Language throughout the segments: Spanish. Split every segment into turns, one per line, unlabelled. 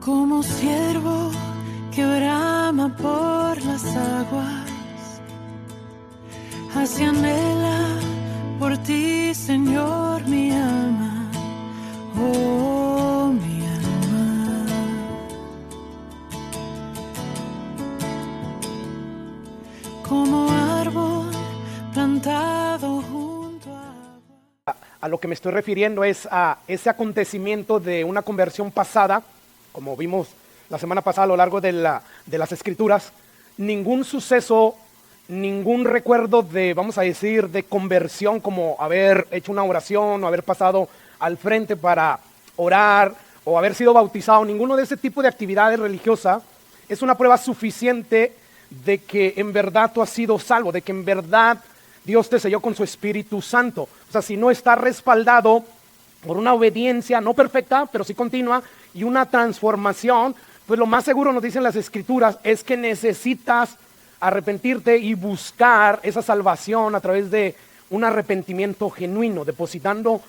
Como ciervo que brama por las aguas, así anhela por ti, Señor, mi alma, oh mi alma. Como árbol plantado junto a agua.
A lo que me estoy refiriendo es a ese acontecimiento de una conversión pasada, como vimos la semana pasada a lo largo de las Escrituras. Ningún suceso, ningún recuerdo de, vamos a decir, de conversión, como haber hecho una oración o haber pasado al frente para orar o haber sido bautizado, ninguno de ese tipo de actividades religiosas es una prueba suficiente de que en verdad tú has sido salvo, de que en verdad Dios te selló con su Espíritu Santo. O sea, si no está respaldado por una obediencia no perfecta, pero sí continua, y una transformación, pues lo más seguro, nos dicen las Escrituras, es que necesitas arrepentirte y buscar esa salvación a través de un arrepentimiento genuino, depositando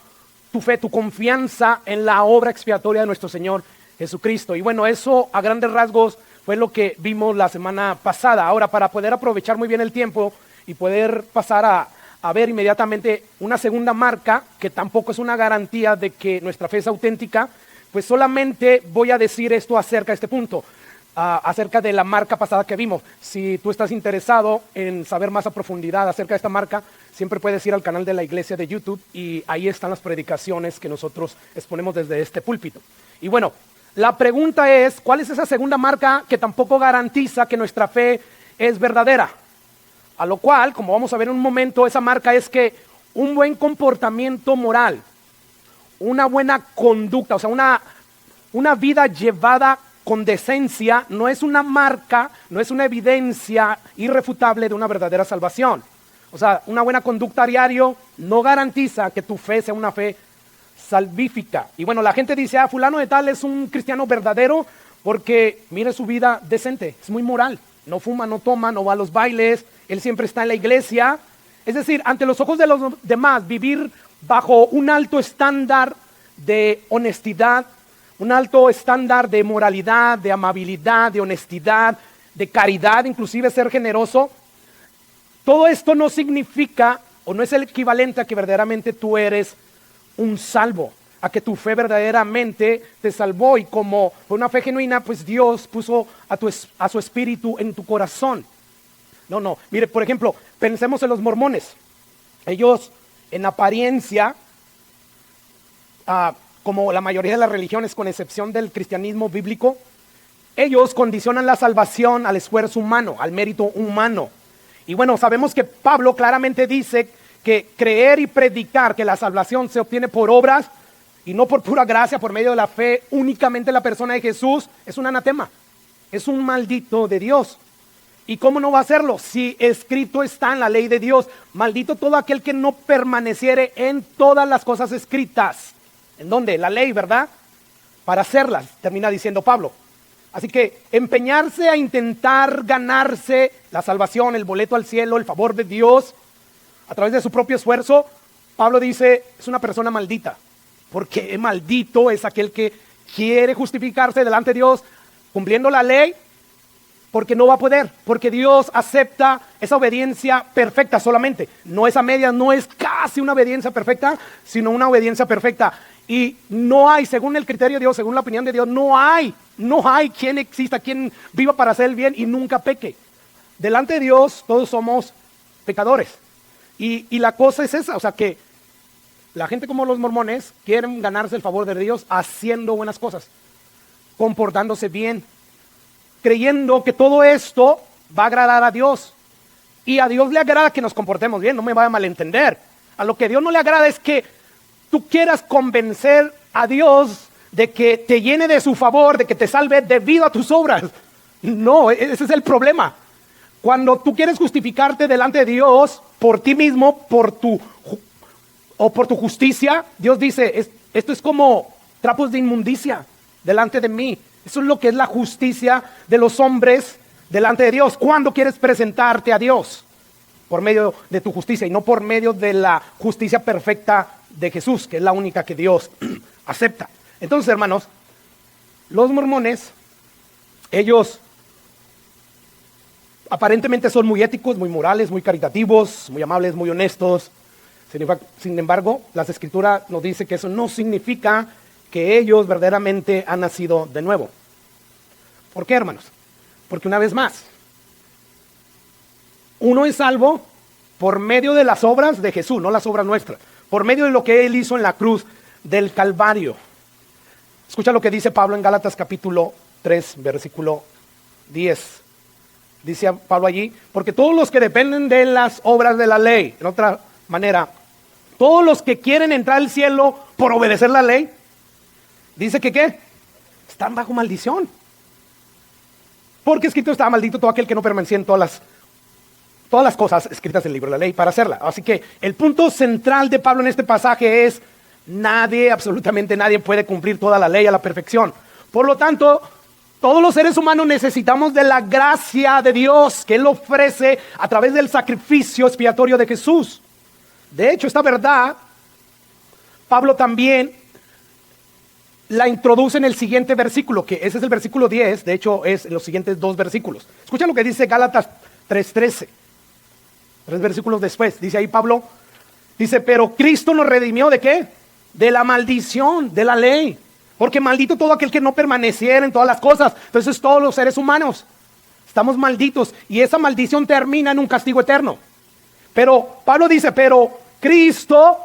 tu fe, tu confianza en la obra expiatoria de nuestro Señor Jesucristo. Y bueno, eso a grandes rasgos fue lo que vimos la semana pasada. Ahora, para poder aprovechar muy bien el tiempo y poder pasar a ver inmediatamente una segunda marca, que tampoco es una garantía de que nuestra fe es auténtica, pues solamente voy a decir esto acerca de este punto, acerca de la marca pasada que vimos. Si tú estás interesado en saber más a profundidad acerca de esta marca, siempre puedes ir al canal de la iglesia de YouTube y ahí están las predicaciones que nosotros exponemos desde este púlpito. Y bueno, la pregunta es, ¿cuál es esa segunda marca que tampoco garantiza que nuestra fe es verdadera? A lo cual, como vamos a ver en un momento, esa marca es que un buen comportamiento moral, una buena conducta, o sea, una vida llevada con decencia, no es una marca, no es una evidencia irrefutable de una verdadera salvación. O sea, una buena conducta a diario no garantiza que tu fe sea una fe salvífica. Y bueno, la gente dice, fulano de tal es un cristiano verdadero porque mire su vida decente, es muy moral, no fuma, no toma, no va a los bailes, él siempre está en la iglesia. Es decir, ante los ojos de los demás, vivir bajo un alto estándar de honestidad, un alto estándar de moralidad, de amabilidad, de honestidad, de caridad, inclusive ser generoso. Todo esto no significa o no es el equivalente a que verdaderamente tú eres un salvo, a que tu fe verdaderamente te salvó, y como fue una fe genuina, pues Dios puso a su espíritu en tu corazón. No, mire, por ejemplo, pensemos en los mormones. Ellos en apariencia, como la mayoría de las religiones, con excepción del cristianismo bíblico, ellos condicionan la salvación al esfuerzo humano, al mérito humano. Y bueno, sabemos que Pablo claramente dice que creer y predicar que la salvación se obtiene por obras y no por pura gracia, por medio de la fe únicamente en la persona de Jesús, es un anatema, es un maldito de Dios. ¿Y cómo no va a hacerlo? Si escrito está en la ley de Dios, maldito todo aquel que no permaneciere en todas las cosas escritas. ¿En dónde? La ley, ¿verdad? Para hacerlas, termina diciendo Pablo. Así que empeñarse a intentar ganarse la salvación, el boleto al cielo, el favor de Dios, a través de su propio esfuerzo, Pablo dice, es una persona maldita. Porque maldito es aquel que quiere justificarse delante de Dios cumpliendo la ley, porque no va a poder, porque Dios acepta esa obediencia perfecta solamente. No es a medias, no es casi una obediencia perfecta, sino una obediencia perfecta. Y no hay, según el criterio de Dios, según la opinión de Dios, no hay quien exista, quien viva para hacer el bien y nunca peque. Delante de Dios todos somos pecadores. Y la cosa es esa, o sea que la gente como los mormones quieren ganarse el favor de Dios haciendo buenas cosas, comportándose bien, creyendo que todo esto va a agradar a Dios. Y a Dios le agrada que nos comportemos bien, no me vaya a malentender. A lo que a Dios no le agrada es que tú quieras convencer a Dios de que te llene de su favor, de que te salve debido a tus obras. No, ese es el problema. Cuando tú quieres justificarte delante de Dios por ti mismo, por tu justicia, Dios dice, esto es como trapos de inmundicia delante de mí. Eso es lo que es la justicia de los hombres delante de Dios. ¿Cuándo quieres presentarte a Dios? Por medio de tu justicia y no por medio de la justicia perfecta de Jesús, que es la única que Dios acepta. Entonces, hermanos, Los mormones, ellos aparentemente son muy éticos, muy morales, muy caritativos, muy amables, muy honestos. Sin embargo, las Escrituras nos dice que eso no significa que ellos verdaderamente han nacido de nuevo. ¿Por qué, hermanos? Porque una vez más, uno es salvo por medio de las obras de Jesús, no las obras nuestras, por medio de lo que Él hizo en la cruz del Calvario. Escucha lo que dice Pablo en Gálatas capítulo 3, versículo 10. Dice Pablo allí, porque todos los que dependen de las obras de la ley, en otra manera, todos los que quieren entrar al cielo por obedecer la ley, dice que ¿qué? Están bajo maldición. Porque escrito está maldito todo aquel que no permanecía en todas las cosas escritas en el libro de la ley para hacerla. Así que el punto central de Pablo en este pasaje es nadie, absolutamente nadie puede cumplir toda la ley a la perfección. Por lo tanto, todos los seres humanos necesitamos de la gracia de Dios que Él ofrece a través del sacrificio expiatorio de Jesús. De hecho, esta verdad, Pablo también la introduce en el siguiente versículo, que ese es el versículo 10, de hecho es los siguientes dos versículos. Escucha lo que dice Gálatas 3:13. 3 versículos después, dice ahí Pablo, dice, pero Cristo nos redimió ¿de qué? De la maldición, de la ley. Porque maldito todo aquel que no permaneciera en todas las cosas. Entonces todos los seres humanos estamos malditos y esa maldición termina en un castigo eterno. Pero Pablo dice, pero Cristo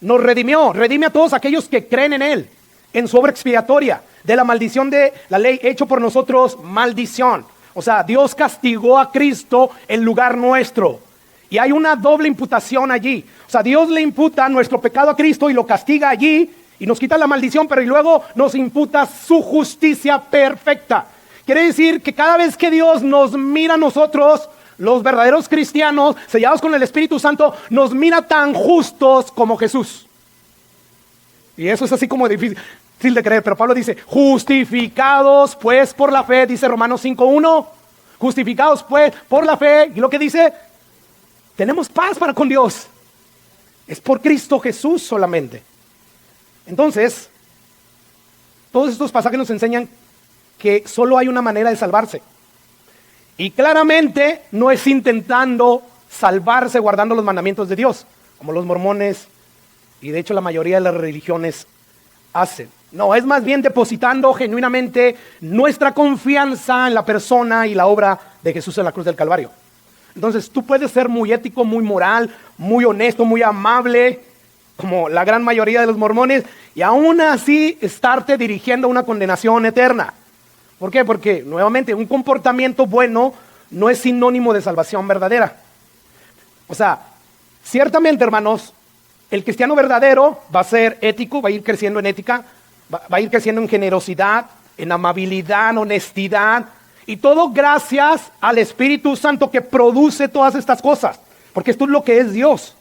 nos redimió, redime a todos aquellos que creen en Él, en su obra expiatoria, de la maldición de la ley hecho por nosotros maldición. O sea, Dios castigó a Cristo en lugar nuestro. Y hay una doble imputación allí. O sea, Dios le imputa nuestro pecado a Cristo y lo castiga allí y nos quita la maldición, pero y luego nos imputa su justicia perfecta. Quiere decir que cada vez que Dios nos mira a nosotros, los verdaderos cristianos, sellados con el Espíritu Santo, nos mira tan justos como Jesús. Y eso es así como difícil de creer, pero Pablo dice, justificados pues por la fe, dice Romanos 5:1, justificados pues por la fe, y lo que dice, tenemos paz para con Dios. Es por Cristo Jesús solamente. Entonces, todos estos pasajes nos enseñan que solo hay una manera de salvarse. Y claramente no es intentando salvarse guardando los mandamientos de Dios, como los mormones y de hecho la mayoría de las religiones hacen. No, es más bien depositando genuinamente nuestra confianza en la persona y la obra de Jesús en la cruz del Calvario. Entonces tú puedes ser muy ético, muy moral, muy honesto, muy amable, como la gran mayoría de los mormones, y aún así estarte dirigiendo a una condenación eterna. ¿Por qué? Porque nuevamente un comportamiento bueno no es sinónimo de salvación verdadera. O sea, ciertamente, hermanos, el cristiano verdadero va a ser ético, va a ir creciendo en ética, va a ir creciendo en generosidad, en amabilidad, en honestidad, y todo gracias al Espíritu Santo que produce todas estas cosas, porque esto es lo que es Dios.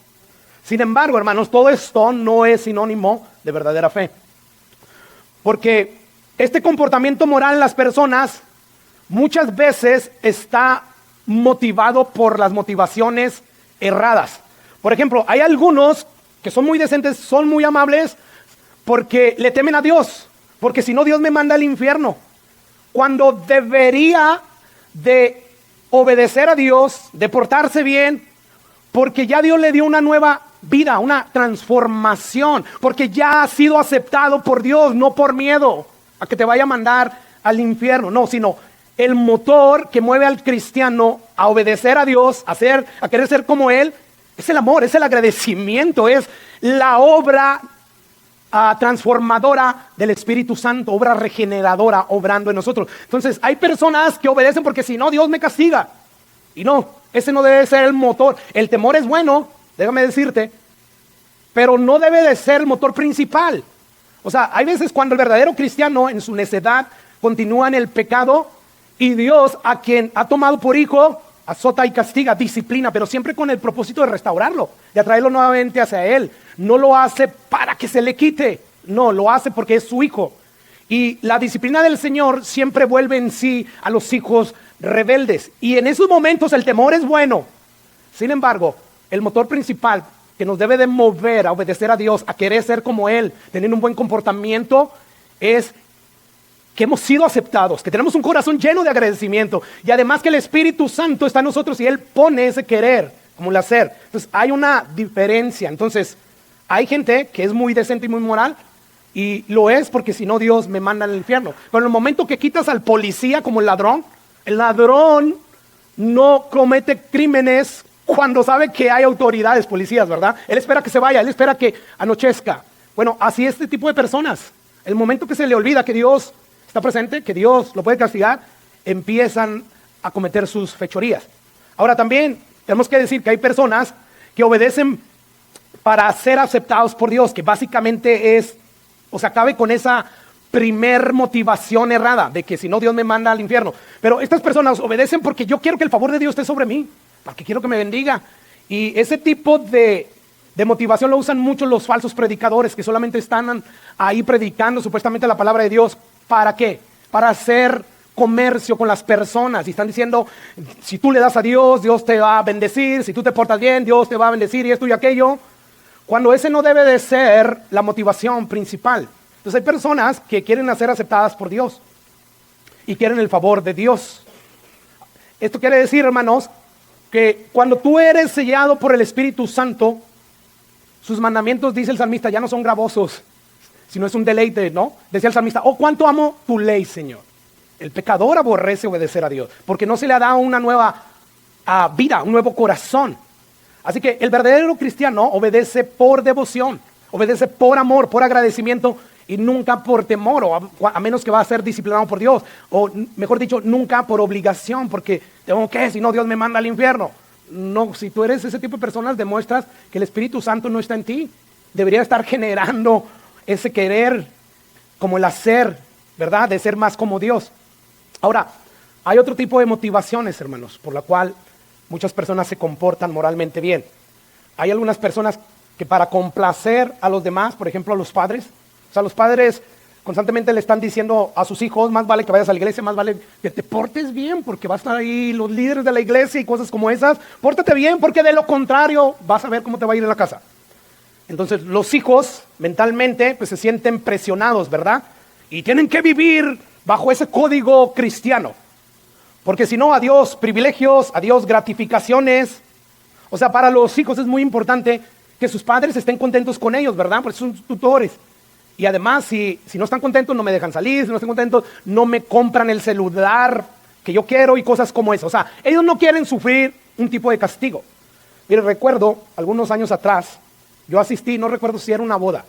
Sin embargo, hermanos, todo esto no es sinónimo de verdadera fe, porque este comportamiento moral en las personas muchas veces está motivado por las motivaciones erradas. Por ejemplo, hay algunos que son muy decentes, son muy amables porque le temen a Dios, porque si no Dios me manda al infierno, cuando debería de obedecer a Dios, de portarse bien, porque ya Dios le dio una nueva vida, una transformación, porque ya ha sido aceptado por Dios, no por miedo a que te vaya a mandar al infierno, no, sino el motor que mueve al cristiano a obedecer a Dios, a querer ser como Él, es el amor, es el agradecimiento, es la obra transformadora del Espíritu Santo, obra regeneradora obrando en nosotros. Entonces hay personas que obedecen porque si no Dios me castiga, y no, ese no debe ser el motor. El temor es bueno, déjame decirte, pero no debe de ser el motor principal. O sea, hay veces cuando el verdadero cristiano en su necedad continúa en el pecado y Dios, a quien ha tomado por hijo, azota y castiga, disciplina, pero siempre con el propósito de restaurarlo, de atraerlo nuevamente hacia Él. No lo hace para que se le quite, no, lo hace porque es su hijo. Y la disciplina del Señor siempre vuelve en sí a los hijos rebeldes. Y en esos momentos el temor es bueno. Sin embargo, el motor principal que nos debe de mover a obedecer a Dios, a querer ser como Él, tener un buen comportamiento, es que hemos sido aceptados, que tenemos un corazón lleno de agradecimiento y además que el Espíritu Santo está en nosotros y Él pone ese querer como el hacer. Entonces hay una diferencia. Entonces hay gente que es muy decente y muy moral y lo es porque si no Dios me manda al infierno. Pero en el momento que quitas al policía como el ladrón no comete crímenes cuando sabe que hay autoridades, policías, ¿verdad? Él espera que se vaya, él espera que anochezca. Bueno, así es este tipo de personas. El momento que se le olvida que Dios está presente, que Dios lo puede castigar, empiezan a cometer sus fechorías. Ahora también tenemos que decir que hay personas que obedecen para ser aceptados por Dios, que básicamente es, o sea, acabe con esa primer motivación errada de que si no Dios me manda al infierno. Pero estas personas obedecen porque yo quiero que el favor de Dios esté sobre mí, porque quiero que me bendiga. Y ese tipo de motivación lo usan mucho los falsos predicadores que solamente están ahí predicando supuestamente la palabra de Dios. ¿Para qué? Para hacer comercio con las personas y están diciendo, si tú le das a Dios, Dios te va a bendecir, si tú te portas bien, Dios te va a bendecir y esto y aquello, cuando ese no debe de ser la motivación principal. Entonces hay personas que quieren ser aceptadas por Dios y quieren el favor de Dios. Esto quiere decir, hermanos, que cuando tú eres sellado por el Espíritu Santo, sus mandamientos, dice el salmista, ya no son gravosos, sino es un deleite, ¿no? Decía el salmista, oh, cuánto amo tu ley, Señor. El pecador aborrece obedecer a Dios, porque no se le ha dado una nueva vida, un nuevo corazón. Así que el verdadero cristiano obedece por devoción, obedece por amor, por agradecimiento y nunca por temor, o a menos que va a ser disciplinado por Dios, o mejor dicho, nunca por obligación, porque tengo que, si no Dios me manda al infierno. No, si tú eres ese tipo de personas, demuestras que el Espíritu Santo no está en ti. Debería estar generando ese querer como el hacer, ¿verdad? De ser más como Dios. Ahora, hay otro tipo de motivaciones, hermanos, por la cual muchas personas se comportan moralmente bien. Hay algunas personas que para complacer a los demás, por ejemplo a los padres, o sea, los padres constantemente le están diciendo a sus hijos, más vale que vayas a la iglesia, más vale que te portes bien, porque va a estar ahí los líderes de la iglesia y cosas como esas. Pórtate bien, porque de lo contrario vas a ver cómo te va a ir en la casa. Entonces los hijos mentalmente pues se sienten presionados, ¿verdad? Y tienen que vivir bajo ese código cristiano. Porque si no, adiós privilegios, adiós gratificaciones. O sea, para los hijos es muy importante que sus padres estén contentos con ellos, ¿verdad? Porque son tutores. Y además, si no están contentos, no me dejan salir. Si no están contentos, no me compran el celular que yo quiero y cosas como eso. O sea, ellos no quieren sufrir un tipo de castigo. Mire, recuerdo, algunos años atrás, yo asistí, no recuerdo si era una boda,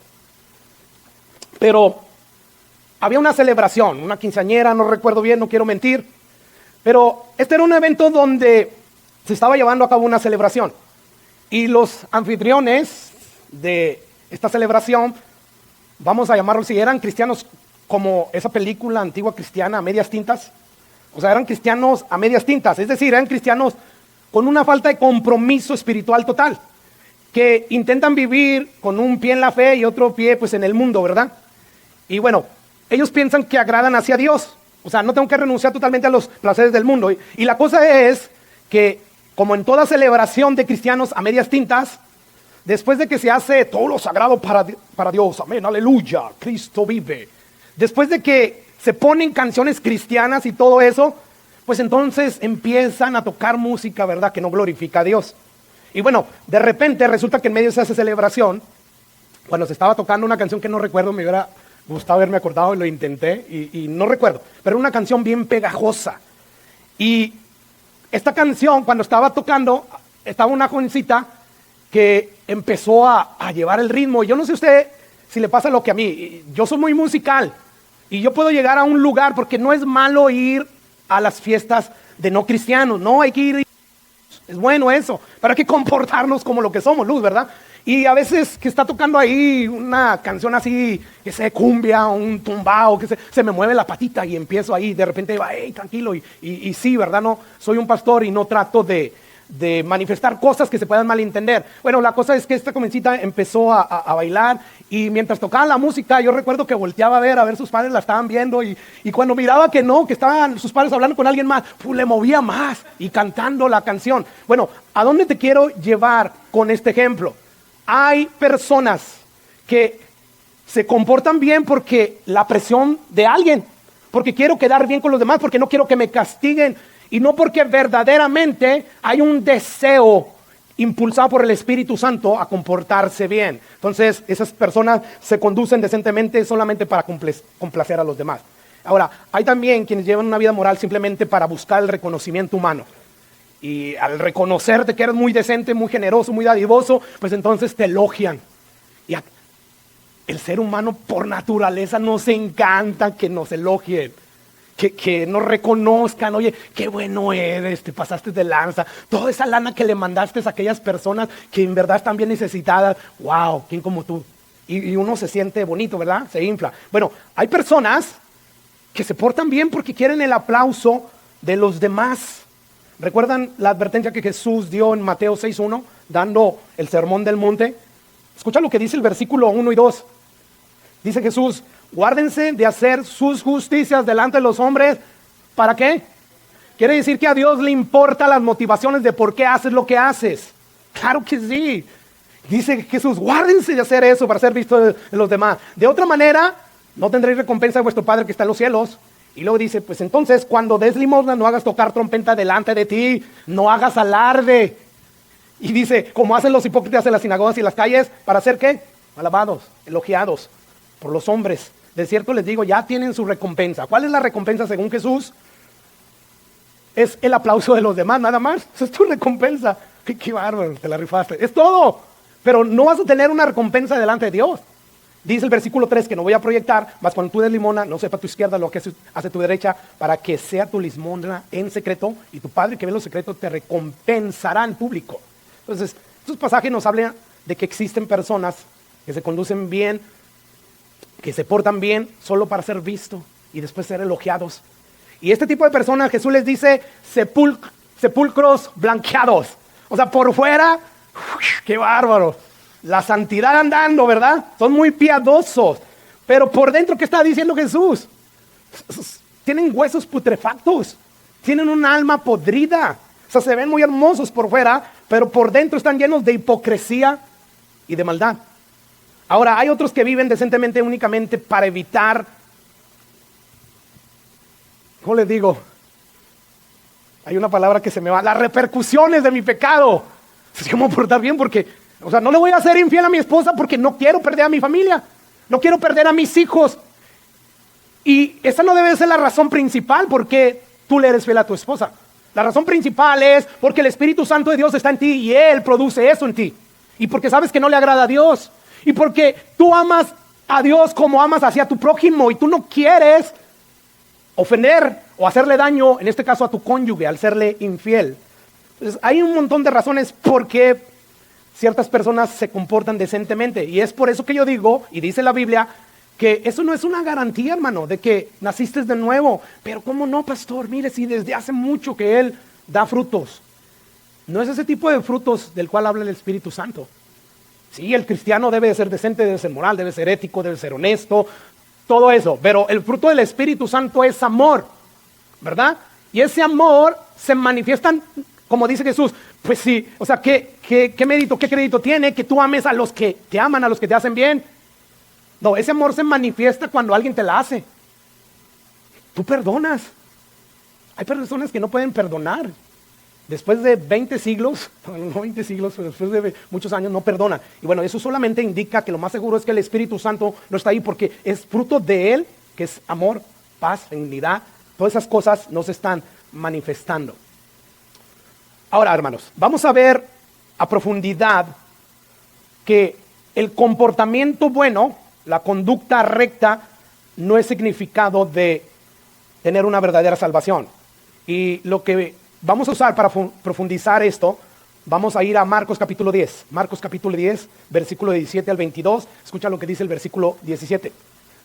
pero había una celebración, una quinceañera, no recuerdo bien, no quiero mentir, pero este era un evento donde se estaba llevando a cabo una celebración y los anfitriones de esta celebración, vamos a llamarlos, si eran cristianos como esa película antigua cristiana a medias tintas, o sea, eran cristianos a medias tintas, es decir, eran cristianos con una falta de compromiso espiritual total, que intentan vivir con un pie en la fe y otro pie pues en el mundo, ¿verdad? Y bueno, ellos piensan que agradan hacia Dios, o sea, no tengo que renunciar totalmente a los placeres del mundo. Y la cosa es que, como en toda celebración de cristianos a medias tintas, después de que se hace todo lo sagrado para Dios, amén, aleluya, Cristo vive, después de que se ponen canciones cristianas y todo eso, pues entonces empiezan a tocar música, ¿verdad?, que no glorifica a Dios. Y bueno, de repente resulta que en medio de esa celebración, cuando se estaba tocando una canción que no recuerdo, me hubiera gustado haberme acordado y lo intenté y no recuerdo, pero una canción bien pegajosa. Y esta canción, cuando estaba tocando, estaba una jovencita que empezó a llevar el ritmo. Yo no sé usted si le pasa lo que a mí, yo soy muy musical y yo puedo llegar a un lugar, porque no es malo ir a las fiestas de no cristianos, no, hay que ir. Es bueno eso, pero hay que comportarnos como lo que somos, luz, ¿verdad? Y a veces que está tocando ahí una canción así, que sea cumbia, un tumbao, que se me mueve la patita y empiezo ahí, de repente va, hey, tranquilo, y sí, ¿verdad? No, soy un pastor y no trato de manifestar cosas que se puedan malentender. Bueno, la cosa es que esta jovencita empezó a bailar y mientras tocaba la música, yo recuerdo que volteaba a ver sus padres la estaban viendo y cuando miraba que no, que estaban sus padres hablando con alguien más, pues le movía más y cantando la canción. Bueno, ¿a dónde te quiero llevar con este ejemplo? Hay personas que se comportan bien porque la presión de alguien, porque quiero quedar bien con los demás, porque no quiero que me castiguen, y no porque verdaderamente hay un deseo impulsado por el Espíritu Santo a comportarse bien. Entonces, esas personas se conducen decentemente solamente para complacer a los demás. Ahora, hay también quienes llevan una vida moral simplemente para buscar el reconocimiento humano. Y al reconocerte que eres muy decente, muy generoso, muy dadivoso, pues entonces te elogian. Y el ser humano por naturaleza nos encanta que nos elogien, que nos reconozcan. Oye, qué bueno eres, te pasaste de lanza. Toda esa lana que le mandaste a aquellas personas que en verdad están bien necesitadas. Wow, ¿quién como tú? Y uno se siente bonito, ¿verdad? Se infla. Bueno, hay personas que se portan bien porque quieren el aplauso de los demás. ¿Recuerdan la advertencia que Jesús dio en Mateo 6:1, dando el sermón del monte? Escucha lo que dice el versículo 1 y 2. Dice Jesús: guárdense de hacer sus justicias delante de los hombres. ¿Para qué? Quiere decir que a Dios le importan las motivaciones de por qué haces lo que haces. Claro que sí. Dice Jesús: guárdense de hacer eso para ser vistos de los demás. De otra manera, no tendréis recompensa de vuestro Padre que está en los cielos. Y luego dice: pues entonces cuando des limosna no hagas tocar trompeta delante de ti, no hagas alarde. Y dice: como hacen los hipócritas en las sinagogas y las calles, ¿para hacer qué? Alabados, elogiados por los hombres. De cierto les digo, ya tienen su recompensa. ¿Cuál es la recompensa según Jesús? Es el aplauso de los demás, nada más. Esa es tu recompensa. Qué bárbaro, te la rifaste. Es todo. Pero no vas a tener una recompensa delante de Dios. Dice el versículo 3 que no voy a proyectar, mas cuando tú des limosna, no sepa tu izquierda lo que hace tu derecha, para que sea tu limosna en secreto, y tu Padre que ve en lo secreto te recompensará en público. Entonces, estos pasajes nos hablan de que existen personas que se conducen bien, que se portan bien solo para ser vistos y después ser elogiados. Y este tipo de personas Jesús les dice sepulcros blanqueados. O sea, por fuera, qué bárbaro. La santidad andando, ¿verdad? Son muy piadosos. Pero por dentro, ¿qué está diciendo Jesús? Tienen huesos putrefactos. Tienen un alma podrida. O sea, se ven muy hermosos por fuera, pero por dentro están llenos de hipocresía y de maldad. Ahora, hay otros que viven decentemente únicamente para evitar, ¿cómo les digo? Hay una palabra que se me va: las repercusiones de mi pecado. ¿Cómo portar bien? Porque, o sea, no le voy a ser infiel a mi esposa porque no quiero perder a mi familia. No quiero perder a mis hijos. Y esa no debe ser la razón principal por qué tú le eres fiel a tu esposa. La razón principal es porque el Espíritu Santo de Dios está en ti y Él produce eso en ti. Y porque sabes que no le agrada a Dios. Y porque tú amas a Dios como amas hacia tu prójimo y tú no quieres ofender o hacerle daño, en este caso a tu cónyuge, al serle infiel. Entonces, hay un montón de razones por qué ciertas personas se comportan decentemente. Y es por eso que yo digo, y dice la Biblia, que eso no es una garantía, hermano, de que naciste de nuevo. Pero ¿cómo no, pastor? Mire, si desde hace mucho que Él da frutos. No es ese tipo de frutos del cual habla el Espíritu Santo. Sí, el cristiano debe de ser decente, debe ser moral, debe ser ético, debe ser honesto, todo eso. Pero el fruto del Espíritu Santo es amor, ¿verdad? Y ese amor se manifiesta, como dice Jesús, pues sí, o sea, ¿qué mérito, qué crédito tiene que tú ames a los que te aman, a los que te hacen bien? No, ese amor se manifiesta cuando alguien te la hace. Tú perdonas. Hay personas que no pueden perdonar. Después de 20 siglos, no 20 siglos, pero después de muchos años no perdonan. Y bueno, eso solamente indica que lo más seguro es que el Espíritu Santo no está ahí porque es fruto de Él, que es amor, paz, benignidad. Todas esas cosas no se están manifestando. Ahora, hermanos, vamos a ver a profundidad que el comportamiento bueno, la conducta recta, no es significado de tener una verdadera salvación. Y lo que vamos a usar para profundizar esto, vamos a ir a Marcos capítulo 10. Marcos capítulo 10, versículo 17 al 22. Escucha lo que dice el versículo 17.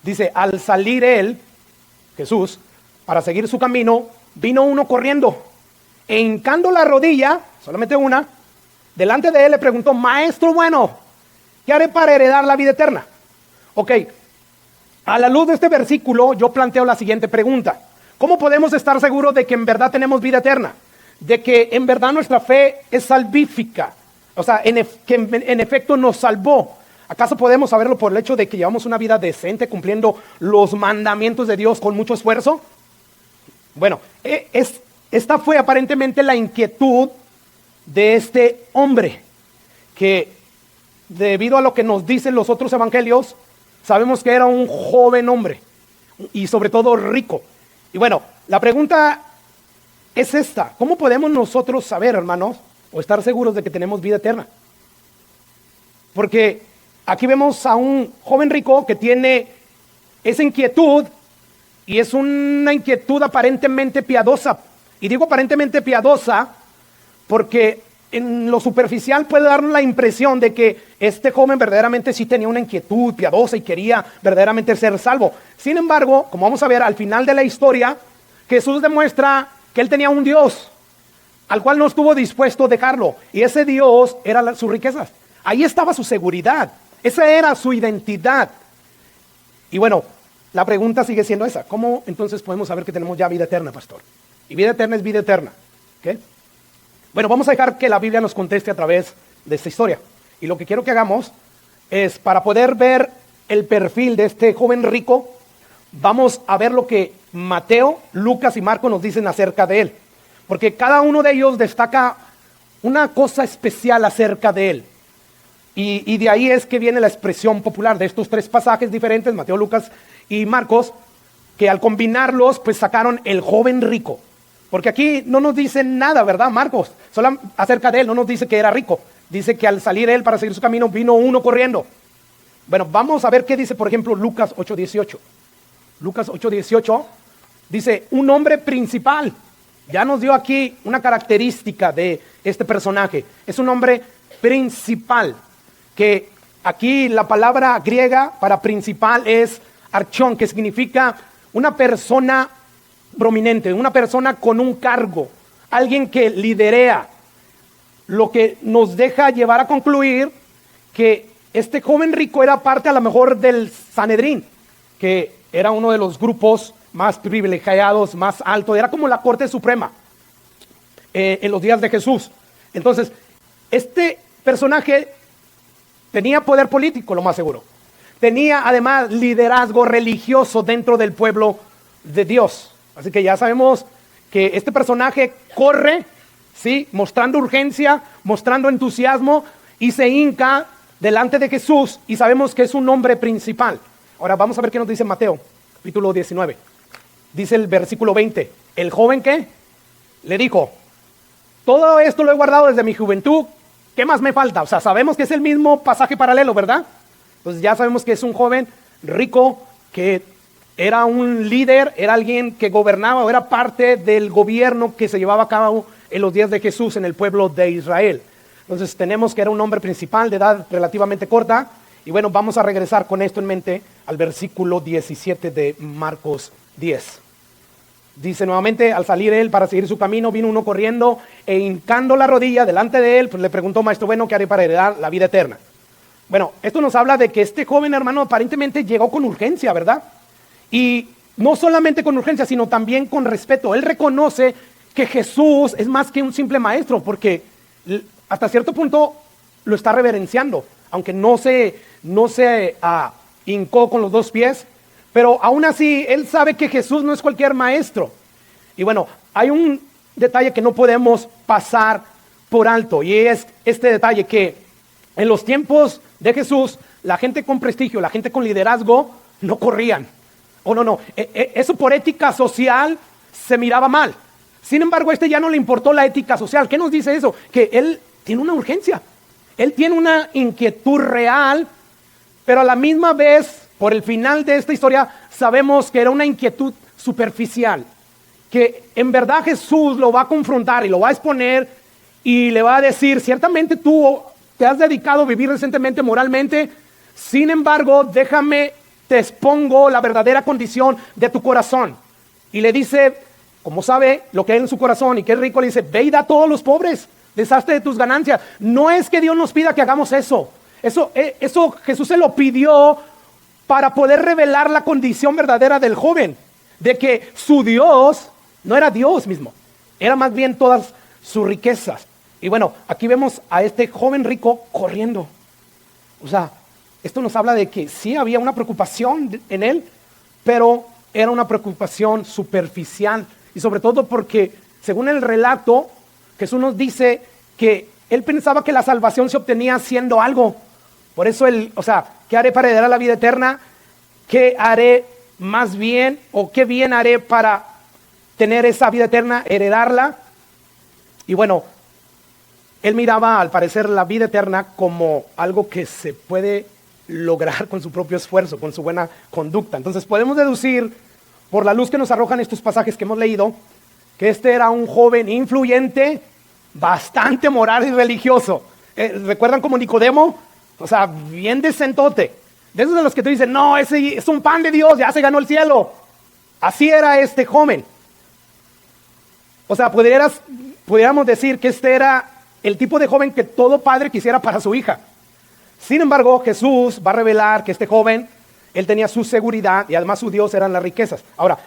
Dice: al salir él, Jesús, para seguir su camino, vino uno corriendo, e hincando la rodilla, solamente una, delante de él le preguntó: maestro bueno, ¿qué haré para heredar la vida eterna? Ok, a la luz de este versículo yo planteo la siguiente pregunta: ¿cómo podemos estar seguros de que en verdad tenemos vida eterna? De que en verdad nuestra fe es salvífica, o sea, que en efecto nos salvó. ¿Acaso podemos saberlo por el hecho de que llevamos una vida decente, cumpliendo los mandamientos de Dios con mucho esfuerzo? Bueno, esta fue aparentemente la inquietud de este hombre, que debido a lo que nos dicen los otros evangelios, sabemos que era un joven hombre y sobre todo rico. Y bueno, la pregunta es esta: ¿cómo podemos nosotros saber, hermanos, o estar seguros de que tenemos vida eterna? Porque aquí vemos a un joven rico que tiene esa inquietud, y es una inquietud aparentemente piadosa. Y digo aparentemente piadosa porque en lo superficial puede darnos la impresión de que este joven verdaderamente sí tenía una inquietud piadosa y quería verdaderamente ser salvo. Sin embargo, como vamos a ver al final de la historia, Jesús demuestra que él tenía un Dios al cual no estuvo dispuesto a dejarlo, y ese Dios era sus riquezas. Ahí estaba su seguridad, esa era su identidad. Y bueno, la pregunta sigue siendo esa: ¿cómo entonces podemos saber que tenemos ya vida eterna, pastor? Y vida eterna es vida eterna, ¿ok? Bueno, vamos a dejar que la Biblia nos conteste a través de esta historia. Y lo que quiero que hagamos es, para poder ver el perfil de este joven rico, vamos a ver lo que Mateo, Lucas y Marcos nos dicen acerca de él. Porque cada uno de ellos destaca una cosa especial acerca de él. Y de ahí es que viene la expresión popular de estos tres pasajes diferentes, Mateo, Lucas y Marcos, que al combinarlos pues sacaron el joven rico. Porque aquí no nos dice nada, ¿verdad, Marcos? Solo acerca de él, no nos dice que era rico. Dice que al salir él para seguir su camino, vino uno corriendo. Bueno, vamos a ver qué dice, por ejemplo, Lucas 8:18. Lucas 8:18 dice: un hombre principal. Ya nos dio aquí una característica de este personaje. Es un hombre principal, que aquí la palabra griega para principal es archón, que significa una persona prominente, una persona con un cargo, alguien que liderea, lo que nos deja llevar a concluir que este joven rico era parte a lo mejor del Sanedrín, que era uno de los grupos más privilegiados, más alto, era como la corte suprema en los días de Jesús. Entonces, este personaje tenía poder político, lo más seguro. Tenía además liderazgo religioso dentro del pueblo de Dios. Así que ya sabemos que este personaje corre, ¿sí?, mostrando urgencia, mostrando entusiasmo, y se hinca delante de Jesús, y sabemos que es un hombre principal. Ahora vamos a ver qué nos dice Mateo, capítulo 19. Dice el versículo 20, el joven ¿qué? Le dijo: todo esto lo he guardado desde mi juventud, ¿qué más me falta? O sea, sabemos que es el mismo pasaje paralelo, ¿verdad? Entonces ya sabemos que es un joven rico que era un líder, era alguien que gobernaba o era parte del gobierno que se llevaba a cabo en los días de Jesús en el pueblo de Israel. Entonces tenemos que era un hombre principal de edad relativamente corta. Y bueno, vamos a regresar con esto en mente al versículo 17 de Marcos 10. Dice nuevamente: al salir él para seguir su camino, vino uno corriendo e hincando la rodilla delante de él, pues le preguntó: maestro bueno, ¿qué haré para heredar la vida eterna? Bueno, esto nos habla de que este joven hermano aparentemente llegó con urgencia, ¿verdad? Y no solamente con urgencia, sino también con respeto. Él reconoce que Jesús es más que un simple maestro, porque hasta cierto punto lo está reverenciando, aunque no se hincó con los dos pies, pero aún así él sabe que Jesús no es cualquier maestro. Y bueno, hay un detalle que no podemos pasar por alto, y es este detalle: que en los tiempos de Jesús, la gente con prestigio, la gente con liderazgo, no corrían. No, eso por ética social se miraba mal. Sin embargo, a este ya no le importó la ética social. ¿Qué nos dice eso? Que él tiene una urgencia, él tiene una inquietud real, pero a la misma vez, por el final de esta historia, sabemos que era una inquietud superficial, que en verdad Jesús lo va a confrontar y lo va a exponer y le va a decir: ciertamente tú te has dedicado a vivir decentemente moralmente, sin embargo, déjame, te expongo la verdadera condición de tu corazón. Y le dice, como sabe lo que hay en su corazón y que es rico, le dice: ve y da a todos los pobres, deshazte de tus ganancias. No es que Dios nos pida que hagamos eso. Eso Jesús se lo pidió para poder revelar la condición verdadera del joven, de que su Dios no era Dios mismo, era más bien todas sus riquezas. Y bueno, aquí vemos a este joven rico corriendo. O sea, esto nos habla de que sí había una preocupación en él, pero era una preocupación superficial. Y sobre todo porque, según el relato, Jesús nos dice que él pensaba que la salvación se obtenía haciendo algo. Por eso ¿qué haré para heredar la vida eterna? ¿Qué haré más bien? ¿O qué bien haré para tener esa vida eterna, heredarla? Y bueno, él miraba al parecer la vida eterna como algo que se puede lograr con su propio esfuerzo, con su buena conducta. Entonces podemos deducir, por la luz que nos arrojan estos pasajes que hemos leído, que este era un joven influyente, bastante moral y religioso. ¿Recuerdan como Nicodemo? O sea, bien decentote. De esos de los que te dicen, no, ese es un pan de Dios, ya se ganó el cielo. Así era este joven. O sea, pudiéramos decir que este era el tipo de joven que todo padre quisiera para su hija. Sin embargo, Jesús va a revelar que este joven, él tenía su seguridad y además su Dios eran las riquezas. Ahora,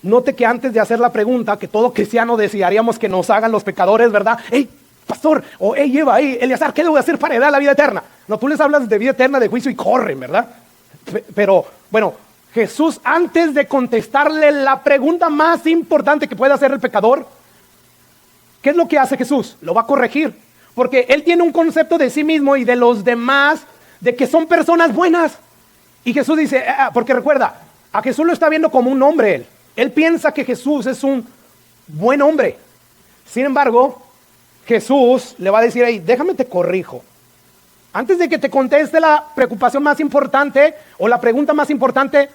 note que antes de hacer la pregunta, que todo cristiano desearíamos que nos hagan los pecadores, ¿verdad? ¡Hey, pastor! O ¡hey, Eva! ¡Hey, Eleazar! ¿Qué le voy a hacer para heredar la vida eterna? No, tú les hablas de vida eterna, de juicio y corren, ¿verdad? Pero, bueno, Jesús, antes de contestarle la pregunta más importante que puede hacer el pecador, ¿qué es lo que hace Jesús? Lo va a corregir. Porque él tiene un concepto de sí mismo y de los demás, de que son personas buenas. Y Jesús dice, porque recuerda, a Jesús lo está viendo como un hombre él. Él piensa que Jesús es un buen hombre. Sin embargo, Jesús le va a decir, hey, déjame te corrijo. Antes de que te conteste la preocupación más importante o la pregunta más importante,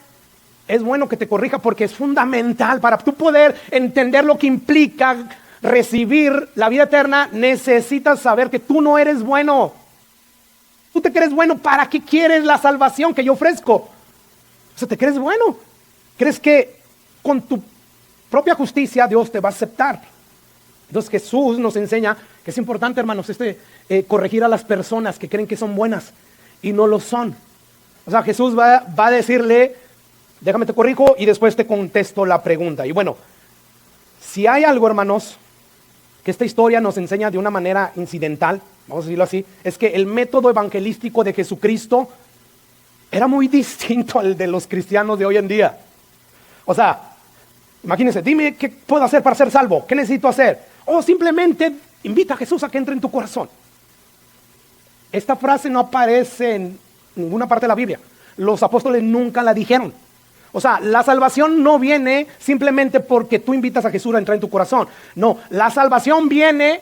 es bueno que te corrija porque es fundamental para tú poder entender lo que implica recibir la vida eterna. Necesitas saber que tú no eres bueno. Tú te crees bueno, ¿para qué quieres la salvación que yo ofrezco? O sea, te crees bueno. ¿Crees que con tu propia justicia Dios te va a aceptar? Entonces Jesús nos enseña que es importante, hermanos, corregir a las personas que creen que son buenas y no lo son. O sea, Jesús va a decirle, déjame te corrijo y después te contesto la pregunta. Y bueno, si hay algo, hermanos, que esta historia nos enseña de una manera incidental, vamos a decirlo así, es que el método evangelístico de Jesucristo era muy distinto al de los cristianos de hoy en día. O sea, imagínense, dime qué puedo hacer para ser salvo, qué necesito hacer. O simplemente invita a Jesús a que entre en tu corazón. Esta frase no aparece en ninguna parte de la Biblia. Los apóstoles nunca la dijeron. O sea, la salvación no viene simplemente porque tú invitas a Jesús a entrar en tu corazón. No, la salvación viene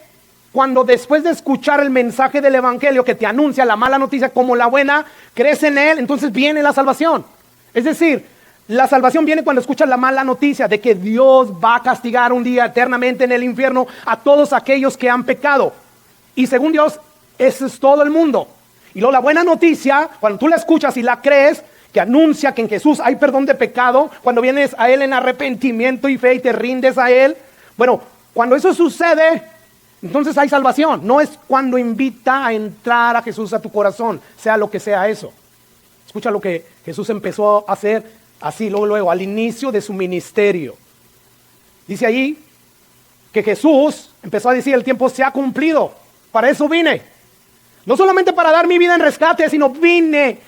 cuando después de escuchar el mensaje del evangelio que te anuncia la mala noticia como la buena, crees en él, entonces viene la salvación. Es decir, la salvación viene cuando escuchas la mala noticia de que Dios va a castigar un día eternamente en el infierno a todos aquellos que han pecado. Y según Dios, eso es todo el mundo. Y luego la buena noticia, cuando tú la escuchas y la crees, que anuncia que en Jesús hay perdón de pecado, cuando vienes a Él en arrepentimiento y fe y te rindes a Él. Bueno, cuando eso sucede, entonces hay salvación. No es cuando invita a entrar a Jesús a tu corazón, sea lo que sea eso. Escucha lo que Jesús empezó a hacer así, luego, al inicio de su ministerio. Dice allí que Jesús empezó a decir, el tiempo se ha cumplido, para eso vine. No solamente para dar mi vida en rescate, sino vine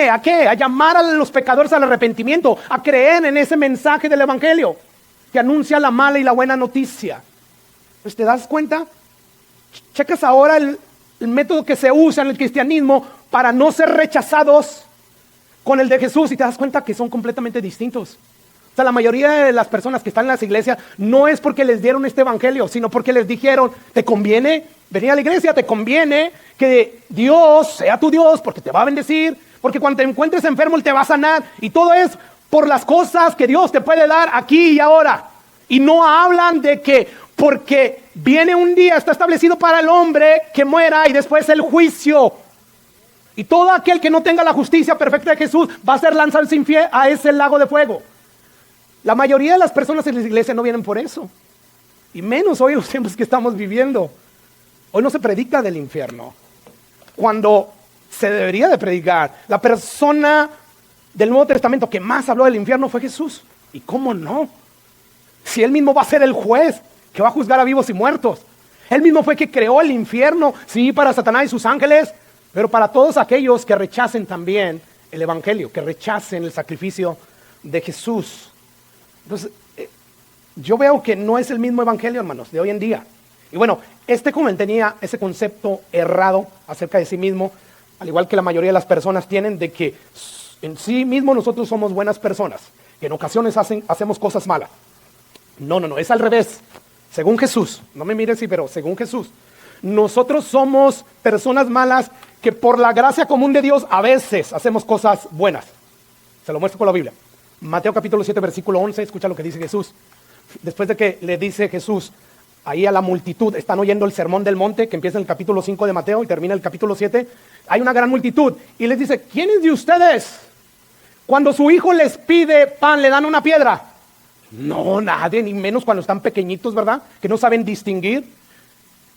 ¿a qué? A llamar a los pecadores al arrepentimiento, a creer en ese mensaje del evangelio que anuncia la mala y la buena noticia. Pues te das cuenta, checas ahora el método que se usa en el cristianismo para no ser rechazados con el de Jesús y te das cuenta que son completamente distintos. O sea, la mayoría de las personas que están en las iglesias no es porque les dieron este evangelio, sino porque les dijeron, te conviene venir a la iglesia, te conviene que Dios sea tu Dios porque te va a bendecir, porque cuando te encuentres enfermo Él te va a sanar, y todo es por las cosas que Dios te puede dar aquí y ahora. Y no hablan de que porque viene un día, está establecido para el hombre que muera y después el juicio. Y todo aquel que no tenga la justicia perfecta de Jesús va a ser lanzado sin fe a ese lago de fuego. La mayoría de las personas en la iglesia no vienen por eso. Y menos hoy en los tiempos que estamos viviendo. Hoy no se predica del infierno, cuando se debería de predicar. La persona del Nuevo Testamento que más habló del infierno fue Jesús. ¿Y cómo no? Si Él mismo va a ser el juez que va a juzgar a vivos y muertos. Él mismo fue que creó el infierno, sí, para Satanás y sus ángeles, Pero para todos aquellos que rechacen también el evangelio, que rechacen el sacrificio de Jesús. Entonces, yo veo que no es el mismo evangelio, hermanos, de hoy en día. Y bueno, este joven tenía ese concepto errado acerca de sí mismo, al igual que la mayoría de las personas tienen, de que en sí mismo nosotros somos buenas personas, que en ocasiones hacemos cosas malas. No, es al revés. Según Jesús, no me mires así, pero según Jesús, nosotros somos personas malas que por la gracia común de Dios a veces hacemos cosas buenas. Se lo muestro con la Biblia. Mateo capítulo 7, versículo 11, escucha lo que dice Jesús. Después de que le dice Jesús ahí a la multitud, están oyendo el sermón del monte, que empieza en el capítulo 5 de Mateo y termina en el capítulo 7, hay una gran multitud, y les dice, ¿quiénes de ustedes, cuando su hijo les pide pan, le dan una piedra? No, nadie, ni menos cuando están pequeñitos, ¿verdad? Que no saben distinguir.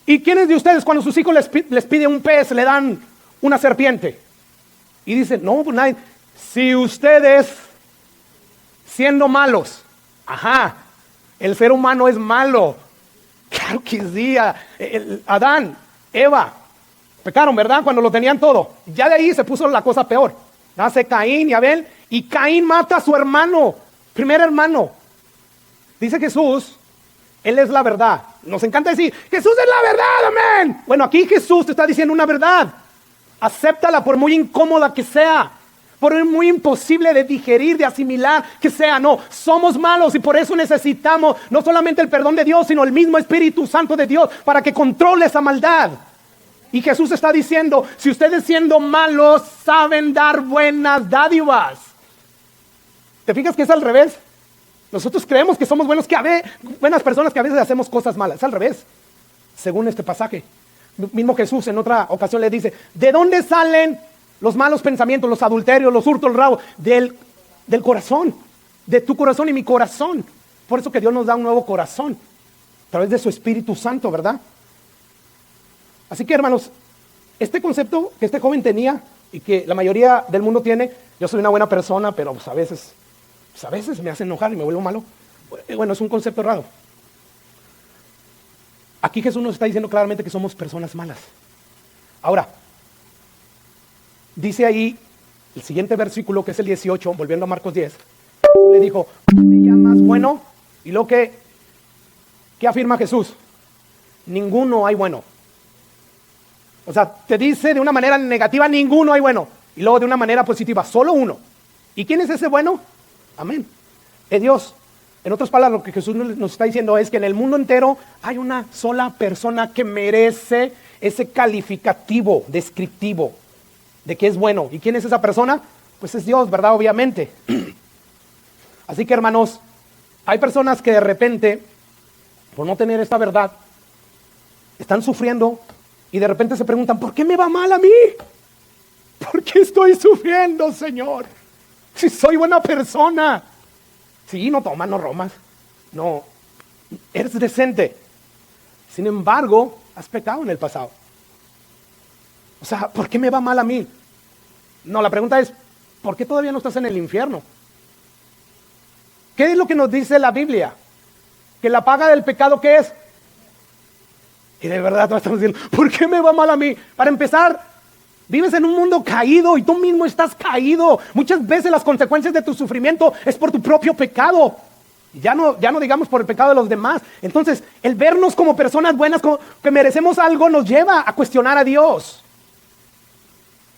¿Y quiénes de ustedes, cuando sus hijos les pide un pez, le dan una serpiente? Y dicen, no, pues nadie. Si ustedes, siendo malos, el ser humano es malo. Claro que sí, Adán, Eva, pecaron, ¿verdad? Cuando lo tenían todo. Ya de ahí se puso la cosa peor. Nace Caín y Abel, y Caín mata a su hermano, primer hermano. Dice Jesús, Él es la verdad. Nos encanta decir, Jesús es la verdad, amén. Bueno, aquí Jesús te está diciendo una verdad. Acéptala por muy incómoda que sea, por muy imposible de digerir, de asimilar que sea. No, somos malos y por eso necesitamos no solamente el perdón de Dios, sino el mismo Espíritu Santo de Dios para que controle esa maldad. Y Jesús está diciendo, si ustedes siendo malos saben dar buenas dádivas. ¿Te fijas que es al revés? Nosotros creemos que somos buenas personas que a veces hacemos cosas malas. Es al revés, según este pasaje. Mismo Jesús en otra ocasión le dice, ¿de dónde salen los malos pensamientos, los adulterios, los hurtos, el robo? Del corazón, de tu corazón y mi corazón. Por eso que Dios nos da un nuevo corazón, a través de su Espíritu Santo, ¿verdad? Así que, hermanos, este concepto que este joven tenía y que la mayoría del mundo tiene, yo soy una buena persona, pero pues a veces me hace enojar y me vuelvo malo. Bueno, es un concepto errado. Aquí Jesús nos está diciendo claramente que somos personas malas. Ahora, dice ahí el siguiente versículo, que es el 18, volviendo a Marcos 10. Jesús le dijo, ¿qué me llamas bueno? Y lo que, ¿qué afirma Jesús? Ninguno hay bueno. O sea, te dice de una manera negativa, ninguno hay bueno. Y luego de una manera positiva, solo uno. ¿Y quién es ese bueno? Amén. Es Dios. En otras palabras, lo que Jesús nos está diciendo es que en el mundo entero hay una sola persona que merece ese calificativo descriptivo de que es bueno. ¿Y quién es esa persona? Pues es Dios, ¿verdad? Obviamente. Así que, hermanos, hay personas que de repente, por no tener esta verdad, están sufriendo y de repente se preguntan, ¿por qué me va mal a mí? ¿Por qué estoy sufriendo, Señor? Si soy buena persona. Sí, no tomas, no romas, no, eres decente. Sin embargo, has pecado en el pasado. O sea, ¿por qué me va mal a mí? No, la pregunta es, ¿por qué todavía no estás en el infierno? ¿Qué es lo que nos dice la Biblia? Que la paga del pecado, ¿qué es? Y de verdad todos estamos diciendo, ¿por qué me va mal a mí? Para empezar, vives en un mundo caído y tú mismo estás caído. Muchas veces las consecuencias de tu sufrimiento es por tu propio pecado. Ya no digamos por el pecado de los demás. Entonces, el vernos como personas buenas, como que merecemos algo, nos lleva a cuestionar a Dios.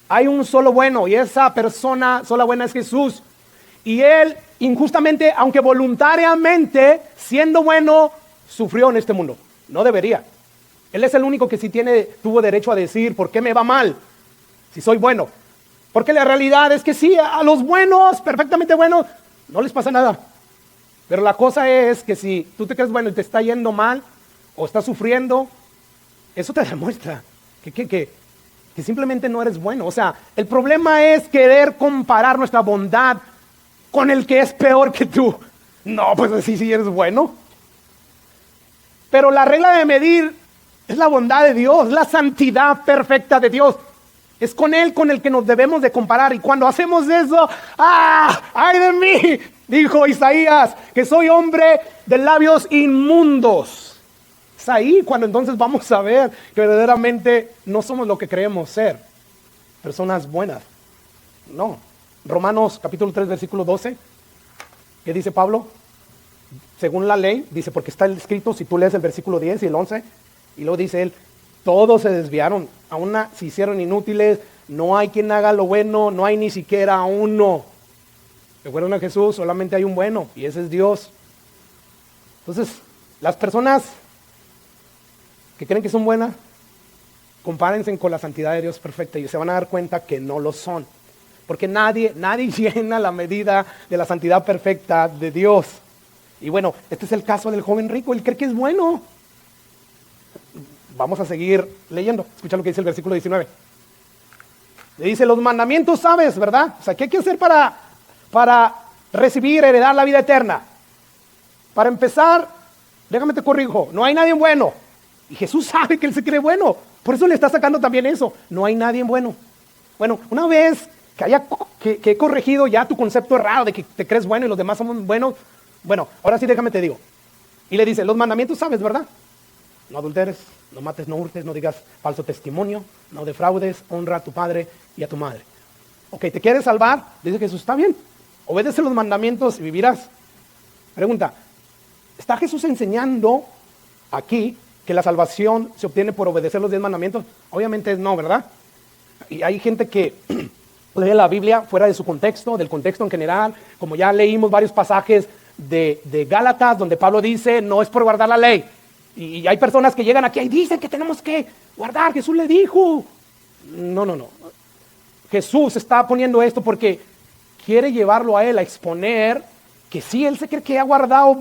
Hay un solo bueno y esa persona sola buena es Jesús. Y Él, injustamente, aunque voluntariamente, siendo bueno, sufrió en este mundo. No debería. Él es el único que sí tuvo derecho a decir, ¿por qué me va mal? Si soy bueno. Porque la realidad es que sí, a los buenos, perfectamente buenos, no les pasa nada. Pero la cosa es que si tú te crees bueno y te está yendo mal, o estás sufriendo, eso te demuestra que simplemente no eres bueno. O sea, el problema es querer comparar nuestra bondad con el que es peor que tú. No, pues así sí eres bueno. Pero la regla de medir es la bondad de Dios, la santidad perfecta de Dios. Es con Él con el que nos debemos de comparar. Y cuando hacemos eso, ¡ay de mí! Dijo Isaías, que soy hombre de labios inmundos. Es ahí cuando entonces vamos a ver que verdaderamente no somos lo que creemos ser. personas buenas. No. Romanos capítulo 3, versículo 12. ¿Qué dice Pablo? Según la ley, dice, porque está escrito, si tú lees el versículo 10 y el 11, y luego dice él, todos se desviaron, aún se hicieron inútiles, no hay quien haga lo bueno, no hay ni siquiera uno. Recuerden a Jesús, solamente hay un bueno, y ese es Dios. Entonces, las personas que creen que son buenas, compárense con la santidad de Dios perfecta y se van a dar cuenta que no lo son. Porque nadie llena la medida de la santidad perfecta de Dios. Y bueno, este es el caso del joven rico, él cree que es bueno. Vamos a seguir leyendo. Escucha lo que dice el versículo 19. Le dice, los mandamientos sabes, ¿verdad? O sea, ¿qué hay que hacer para recibir, heredar la vida eterna? Para empezar, déjame te corrijo, no hay nadie bueno. Y Jesús sabe que él se cree bueno. Por eso le está sacando también eso. No hay nadie bueno. Bueno, una vez que he corregido ya tu concepto errado de que te crees bueno y los demás somos buenos, bueno, ahora sí déjame te digo. Y le dice, los mandamientos sabes, ¿verdad? No adulteres, no mates, no hurtes, no digas falso testimonio, no defraudes, honra a tu padre y a tu madre. Ok, ¿te quieres salvar? Dice Jesús, está bien, obedece los mandamientos y vivirás. Pregunta, ¿está Jesús enseñando aquí que la salvación se obtiene por obedecer los 10 mandamientos? Obviamente no, ¿verdad? Y hay gente que lee la Biblia fuera de su contexto, del contexto en general, como ya leímos varios pasajes de Gálatas, donde Pablo dice, no es por guardar la ley. Y hay personas que llegan aquí y dicen que tenemos que guardar, Jesús le dijo. No. Jesús está poniendo esto porque quiere llevarlo a él a exponer que sí, él se cree que ha guardado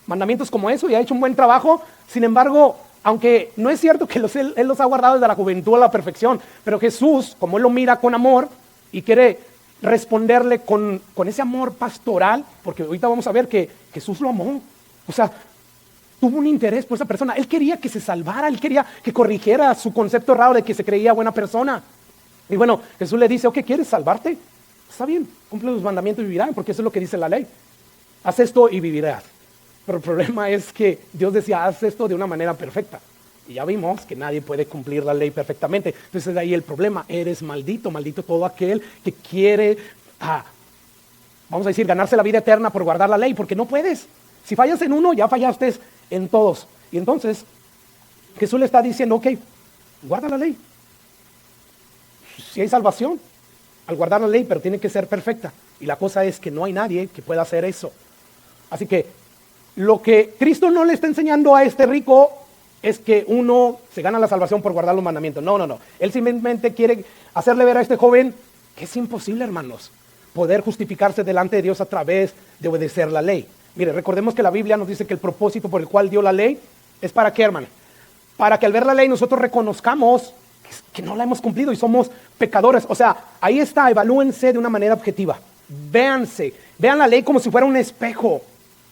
mandamientos como eso y ha hecho un buen trabajo. Sin embargo, aunque no es cierto que él los ha guardado desde la juventud a la perfección, pero Jesús, como él lo mira con amor y quiere responderle con ese amor pastoral, porque ahorita vamos a ver que Jesús lo amó, o sea, tuvo un interés por esa persona, él quería que se salvara, él quería que corrigiera su concepto errado de que se creía buena persona. Y bueno, Jesús le dice, ok, ¿quieres salvarte? Está bien, cumple los mandamientos y vivirás, porque eso es lo que dice la ley. Haz esto y vivirás. Pero el problema es que Dios decía, haz esto de una manera perfecta. Y ya vimos que nadie puede cumplir la ley perfectamente. Entonces de ahí el problema, eres maldito, maldito todo aquel que quiere, vamos a decir, ganarse la vida eterna por guardar la ley, porque no puedes. Si fallas en uno, ya fallaste en todos. Y entonces Jesús le está diciendo, ok, guarda la ley. Si hay salvación al guardar la ley, pero tiene que ser perfecta. Y la cosa es que no hay nadie que pueda hacer eso. Así que lo que Cristo no le está enseñando a este rico es que uno se gana la salvación por guardar los mandamientos. No. Él simplemente quiere hacerle ver a este joven que es imposible, hermanos, poder justificarse delante de Dios a través de obedecer la ley. Mire, recordemos que la Biblia nos dice que el propósito por el cual dio la ley es ¿para qué, hermano? Para que al ver la ley nosotros reconozcamos que no la hemos cumplido y somos pecadores. O sea, ahí está, evalúense de una manera objetiva. Vean la ley como si fuera un espejo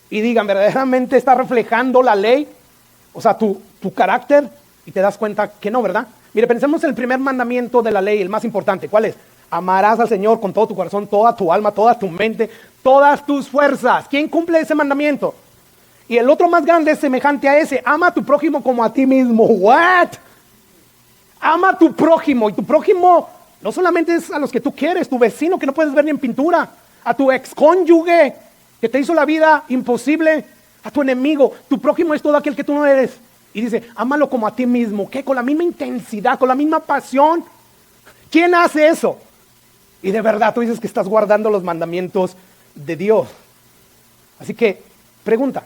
y digan, ¿verdaderamente está reflejando la ley? O sea, tu carácter, y te das cuenta que no, ¿verdad? Mire, pensemos en el primer mandamiento de la ley, el más importante. ¿Cuál es? Amarás al Señor con todo tu corazón, toda tu alma, toda tu mente, todas tus fuerzas. ¿Quién cumple ese mandamiento? Y el otro más grande es semejante a ese. Ama a tu prójimo como a ti mismo. ¿What? Ama a tu prójimo. Y tu prójimo no solamente es a los que tú quieres, tu vecino que no puedes ver ni en pintura, a tu excónyuge que te hizo la vida imposible, a tu enemigo. Tu prójimo es todo aquel que tú no eres. Y dice, ámalo como a ti mismo. ¿Qué? Con la misma intensidad, con la misma pasión. ¿Quién hace eso? Y de verdad tú dices que estás guardando los mandamientos de Dios. Así que, pregunta,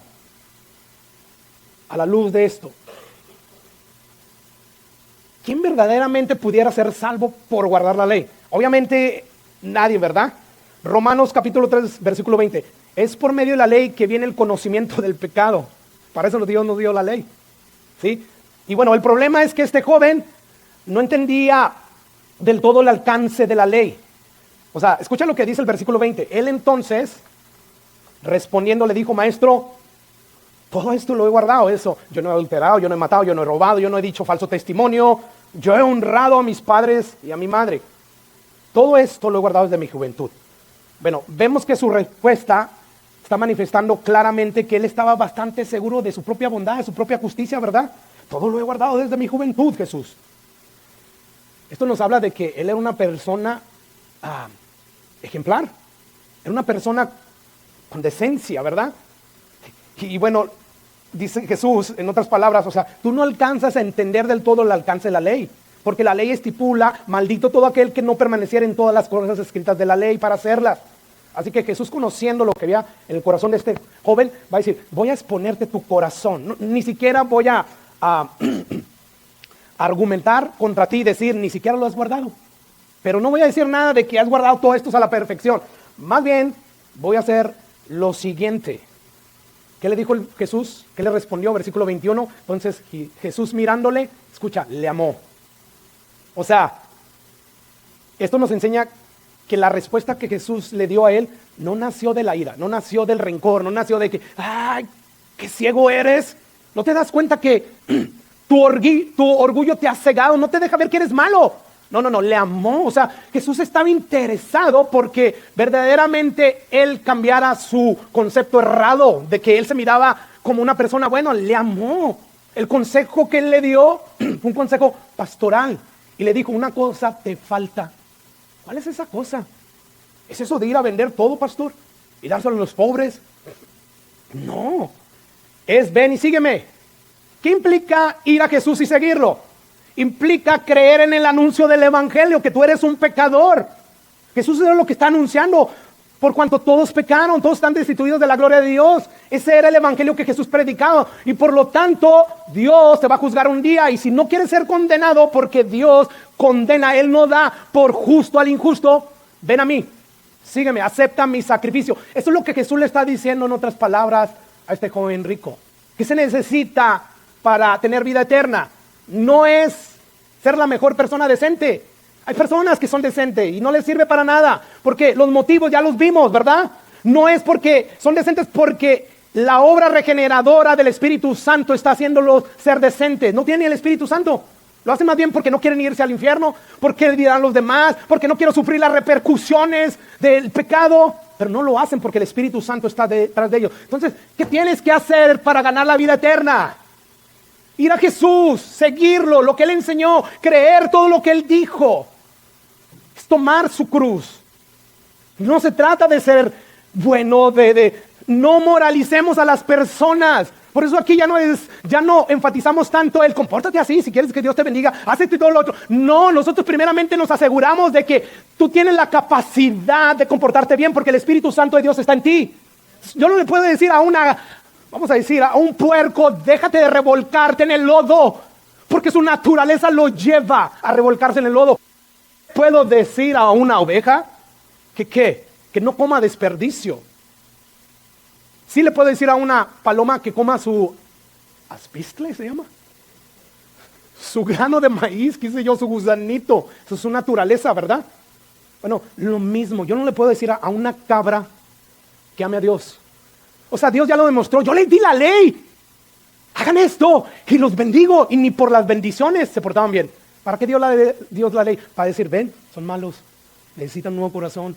a la luz de esto, ¿quién verdaderamente pudiera ser salvo por guardar la ley? Obviamente nadie, ¿verdad? Romanos capítulo 3, versículo 20. Es por medio de la ley que viene el conocimiento del pecado. Para eso Dios nos dio la ley. ¿Sí? Y bueno, el problema es que este joven no entendía del todo el alcance de la ley. O sea, escucha lo que dice el versículo 20. Él entonces, respondiendo, le dijo, maestro, todo esto lo he guardado, eso. Yo no he adulterado, yo no he matado, yo no he robado, yo no he dicho falso testimonio, yo he honrado a mis padres y a mi madre. Todo esto lo he guardado desde mi juventud. Bueno, vemos que su respuesta está manifestando claramente que él estaba bastante seguro de su propia bondad, de su propia justicia, ¿verdad? Todo lo he guardado desde mi juventud, Jesús. Esto nos habla de que él era una persona ejemplar, era una persona con decencia, ¿verdad? Y bueno, dice Jesús, en otras palabras, o sea, tú no alcanzas a entender del todo el alcance de la ley, porque la ley estipula, maldito todo aquel que no permaneciera en todas las cosas escritas de la ley para hacerlas. Así que Jesús, conociendo lo que había en el corazón de este joven, va a decir, voy a exponerte tu corazón. No, ni siquiera voy a argumentar contra ti y decir, ni siquiera lo has guardado. Pero no voy a decir nada de que has guardado todo esto a la perfección. Más bien, voy a hacer lo siguiente. ¿Qué le dijo Jesús? ¿Qué le respondió? Versículo 21. Entonces Jesús mirándole, escucha, le amó. O sea, esto nos enseña que la respuesta que Jesús le dio a él no nació de la ira, no nació del rencor, no nació de que, ¡ay, qué ciego eres! ¿No te das cuenta que tu orgullo te ha cegado, no te deja ver que eres malo? No, le amó. O sea, Jesús estaba interesado porque verdaderamente él cambiara su concepto errado de que él se miraba como una persona buena. Le amó. El consejo que él le dio fue un consejo pastoral y le dijo, una cosa te falta. ¿Cuál es esa cosa? ¿Es eso de ir a vender todo, pastor? ¿Y dárselo a los pobres? No. Es ven y sígueme. ¿Qué implica ir a Jesús y seguirlo? Implica creer en el anuncio del evangelio, que tú eres un pecador. Jesús es lo que está anunciando. Por cuanto todos pecaron, todos están destituidos de la gloria de Dios. Ese era el evangelio que Jesús predicaba. Y por lo tanto, Dios te va a juzgar un día. Y si no quieres ser condenado, porque Dios condena, Él no da por justo al injusto, ven a mí, sígueme, acepta mi sacrificio. Eso es lo que Jesús le está diciendo en otras palabras a este joven rico. ¿Qué se necesita para tener vida eterna? No es ser la mejor persona decente. Hay personas que son decentes y no les sirve para nada, porque los motivos ya los vimos, ¿verdad? No es porque son decentes, porque la obra regeneradora del Espíritu Santo está haciéndolos ser decentes. No tienen el Espíritu Santo. Lo hacen más bien porque no quieren irse al infierno, porque dirán los demás, porque no quiero sufrir las repercusiones del pecado, pero no lo hacen porque el Espíritu Santo está detrás de ellos. Entonces, ¿qué tienes que hacer para ganar la vida eterna? Ir a Jesús, seguirlo, lo que Él enseñó, creer todo lo que Él dijo. Es tomar su cruz. No se trata de ser bueno, no moralicemos a las personas. Por eso aquí ya no enfatizamos tanto el compórtate así, si quieres que Dios te bendiga, haz esto y todo lo otro. No, nosotros primeramente nos aseguramos de que tú tienes la capacidad de comportarte bien porque el Espíritu Santo de Dios está en ti. Yo no le puedo decir a un puerco, déjate de revolcarte en el lodo, porque su naturaleza lo lleva a revolcarse en el lodo. Puedo decir a una oveja que no coma desperdicio. Sí le puedo decir a una paloma que coma su aspistle, se llama, su grano de maíz, qué sé yo, su gusanito. Eso es su naturaleza, ¿verdad? Bueno, lo mismo, yo no le puedo decir a una cabra que ame a Dios. O sea, Dios ya lo demostró. Yo les di la ley. Hagan esto y los bendigo. Y ni por las bendiciones se portaban bien. ¿Para qué dio Dios la ley? Para decir, ven, son malos. Necesitan un nuevo corazón.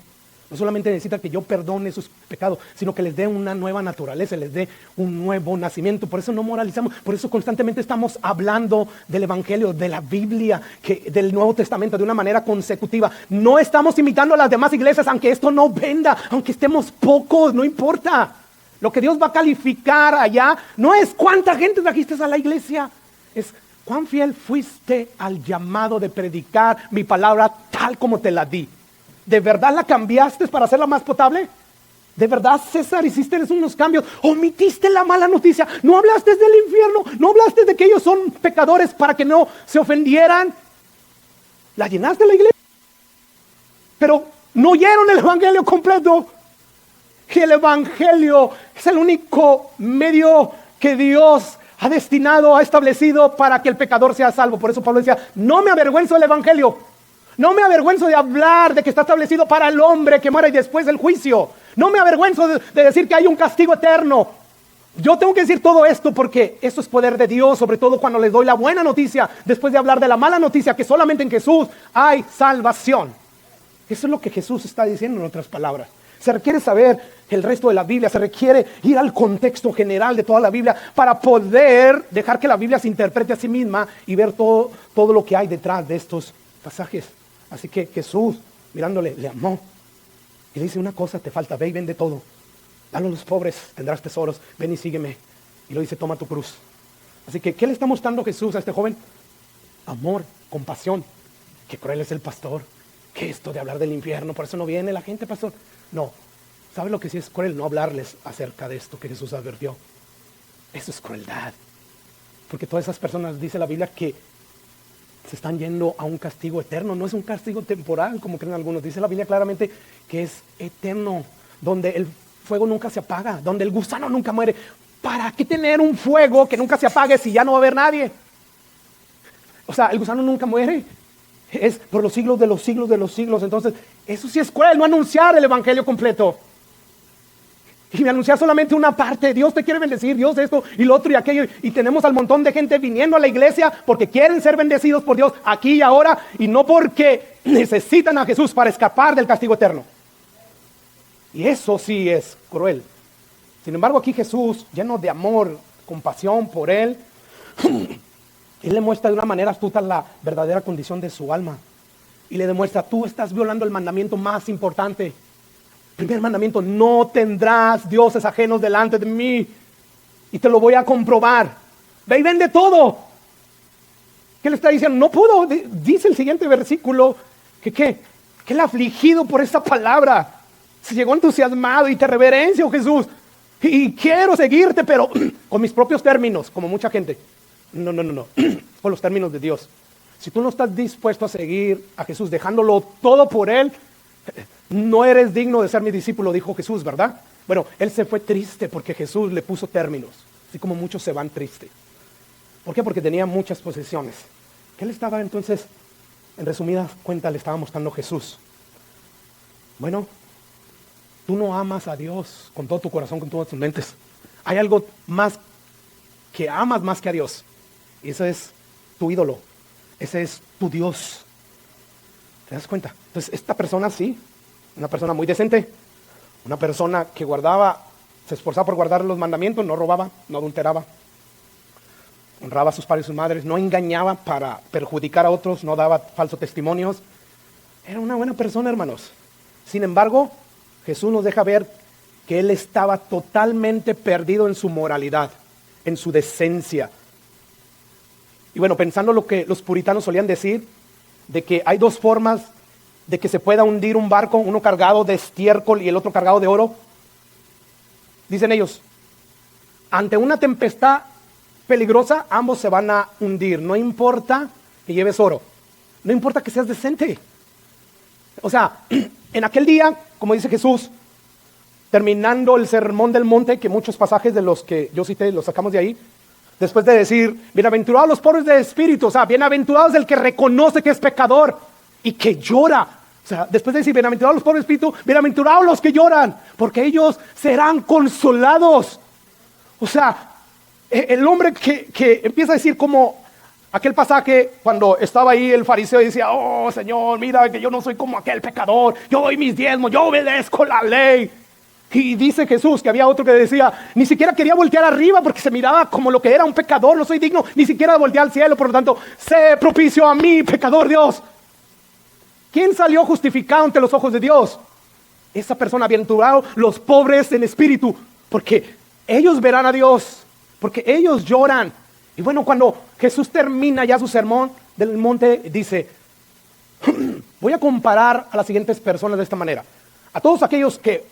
No solamente necesitan que yo perdone sus pecados, sino que les dé una nueva naturaleza, les dé un nuevo nacimiento. Por eso no moralizamos. Por eso constantemente estamos hablando del Evangelio, de la Biblia, del Nuevo Testamento de una manera consecutiva. No estamos imitando a las demás iglesias, aunque esto no venda, aunque estemos pocos, no importa. Lo que Dios va a calificar allá no es cuánta gente trajiste a la iglesia, es cuán fiel fuiste al llamado de predicar mi palabra tal como te la di. ¿De verdad la cambiaste para hacerla más potable? ¿De verdad, César, hiciste unos cambios? ¿Omitiste la mala noticia? ¿No hablaste del infierno? ¿No hablaste de que ellos son pecadores para que no se ofendieran? ¿La llenaste la iglesia? Pero no oyeron el evangelio completo. Que el evangelio es el único medio que Dios ha destinado, ha establecido para que el pecador sea salvo. Por eso Pablo decía, no me avergüenzo del evangelio. No me avergüenzo de hablar de que está establecido para el hombre que muera y después del juicio. No me avergüenzo de decir que hay un castigo eterno. Yo tengo que decir todo esto porque esto es poder de Dios, sobre todo cuando les doy la buena noticia, después de hablar de la mala noticia, que solamente en Jesús hay salvación. Eso es lo que Jesús está diciendo en otras palabras. Se requiere saber el resto de la Biblia, se requiere ir al contexto general de toda la Biblia para poder dejar que la Biblia se interprete a sí misma y ver todo lo que hay detrás de estos pasajes. Así que Jesús, mirándole, le amó. Y le dice, una cosa te falta, ve y vende todo. Dalo a los pobres, tendrás tesoros, ven y sígueme. Y lo dice, toma tu cruz. Así que, ¿qué le está mostrando Jesús a este joven? Amor, compasión. Qué cruel es el pastor. ¿Qué esto de hablar del infierno? Por eso no viene la gente, pastor. No, ¿sabe lo que sí es cruel? No hablarles acerca de esto que Jesús advirtió. Eso es crueldad. Porque todas esas personas, dice la Biblia, que se están yendo a un castigo eterno. No es un castigo temporal, como creen algunos. Dice la Biblia claramente que es eterno, donde el fuego nunca se apaga, donde el gusano nunca muere. ¿Para qué tener un fuego que nunca se apague si ya no va a haber nadie? O sea, el gusano nunca muere. Es por los siglos de los siglos de los siglos. Entonces, eso sí es cruel, no anunciar el evangelio completo. Y anunciar solamente una parte. Dios te quiere bendecir, Dios esto y lo otro y aquello. Y tenemos al montón de gente viniendo a la iglesia porque quieren ser bendecidos por Dios aquí y ahora. Y no porque necesitan a Jesús para escapar del castigo eterno. Y eso sí es cruel. Sin embargo, aquí Jesús, lleno de amor, compasión por él, él le muestra de una manera astuta la verdadera condición de su alma. Y le demuestra, tú estás violando el mandamiento más importante. Primer mandamiento, no tendrás dioses ajenos delante de mí. Y te lo voy a comprobar. Ve y vende todo. ¿Qué le está diciendo? No pudo. Dice el siguiente versículo que el afligido por esta palabra se llegó entusiasmado y te reverencio, Jesús. Y quiero seguirte, pero con mis propios términos, como mucha gente. No. Con los términos de Dios. Si tú no estás dispuesto a seguir a Jesús, dejándolo todo por Él, no eres digno de ser mi discípulo, dijo Jesús, ¿verdad? Bueno, Él se fue triste porque Jesús le puso términos. Así como muchos se van tristes. ¿Por qué? Porque tenía muchas posesiones. ¿Qué le estaba entonces, en resumidas cuentas, le estaba mostrando Jesús? Bueno, tú no amas a Dios con todo tu corazón, con todas tus mentes. Hay algo más que amas más que a Dios. Y ese es tu ídolo. Ese es tu Dios. ¿Te das cuenta? Entonces, esta persona sí, una persona muy decente, una persona que se esforzaba por guardar los mandamientos, no robaba, no adulteraba, honraba a sus padres y sus madres, no engañaba para perjudicar a otros, no daba falsos testimonios. Era una buena persona, hermanos. Sin embargo, Jesús nos deja ver que él estaba totalmente perdido en su moralidad, en su decencia. Y bueno, pensando lo que los puritanos solían decir, de que hay dos formas de que se pueda hundir un barco, uno cargado de estiércol y el otro cargado de oro. Dicen ellos, ante una tempestad peligrosa, ambos se van a hundir. No importa que lleves oro, no importa que seas decente. O sea, en aquel día, como dice Jesús, terminando el sermón del monte, que muchos pasajes de los que yo cité los sacamos de ahí, después de decir, bienaventurados los pobres de espíritu, o sea, bienaventurados el que reconoce que es pecador y que llora. O sea, después de decir, bienaventurados los pobres de espíritu, bienaventurados los que lloran, porque ellos serán consolados. O sea, el hombre que empieza a decir como aquel pasaje cuando estaba ahí el fariseo y decía, oh Señor, mira que yo no soy como aquel pecador, yo doy mis diezmos, yo obedezco la ley. Y dice Jesús que había otro que decía, ni siquiera quería voltear arriba porque se miraba como lo que era un pecador, no soy digno ni siquiera de voltear al cielo, por lo tanto, sé propicio a mí, pecador, Dios. ¿Quién salió justificado ante los ojos de Dios? Esa persona, bienaventurados los pobres en espíritu, porque ellos verán a Dios, porque ellos lloran. Y bueno, cuando Jesús termina ya su sermón del monte, dice, voy a comparar a las siguientes personas de esta manera. A todos aquellos que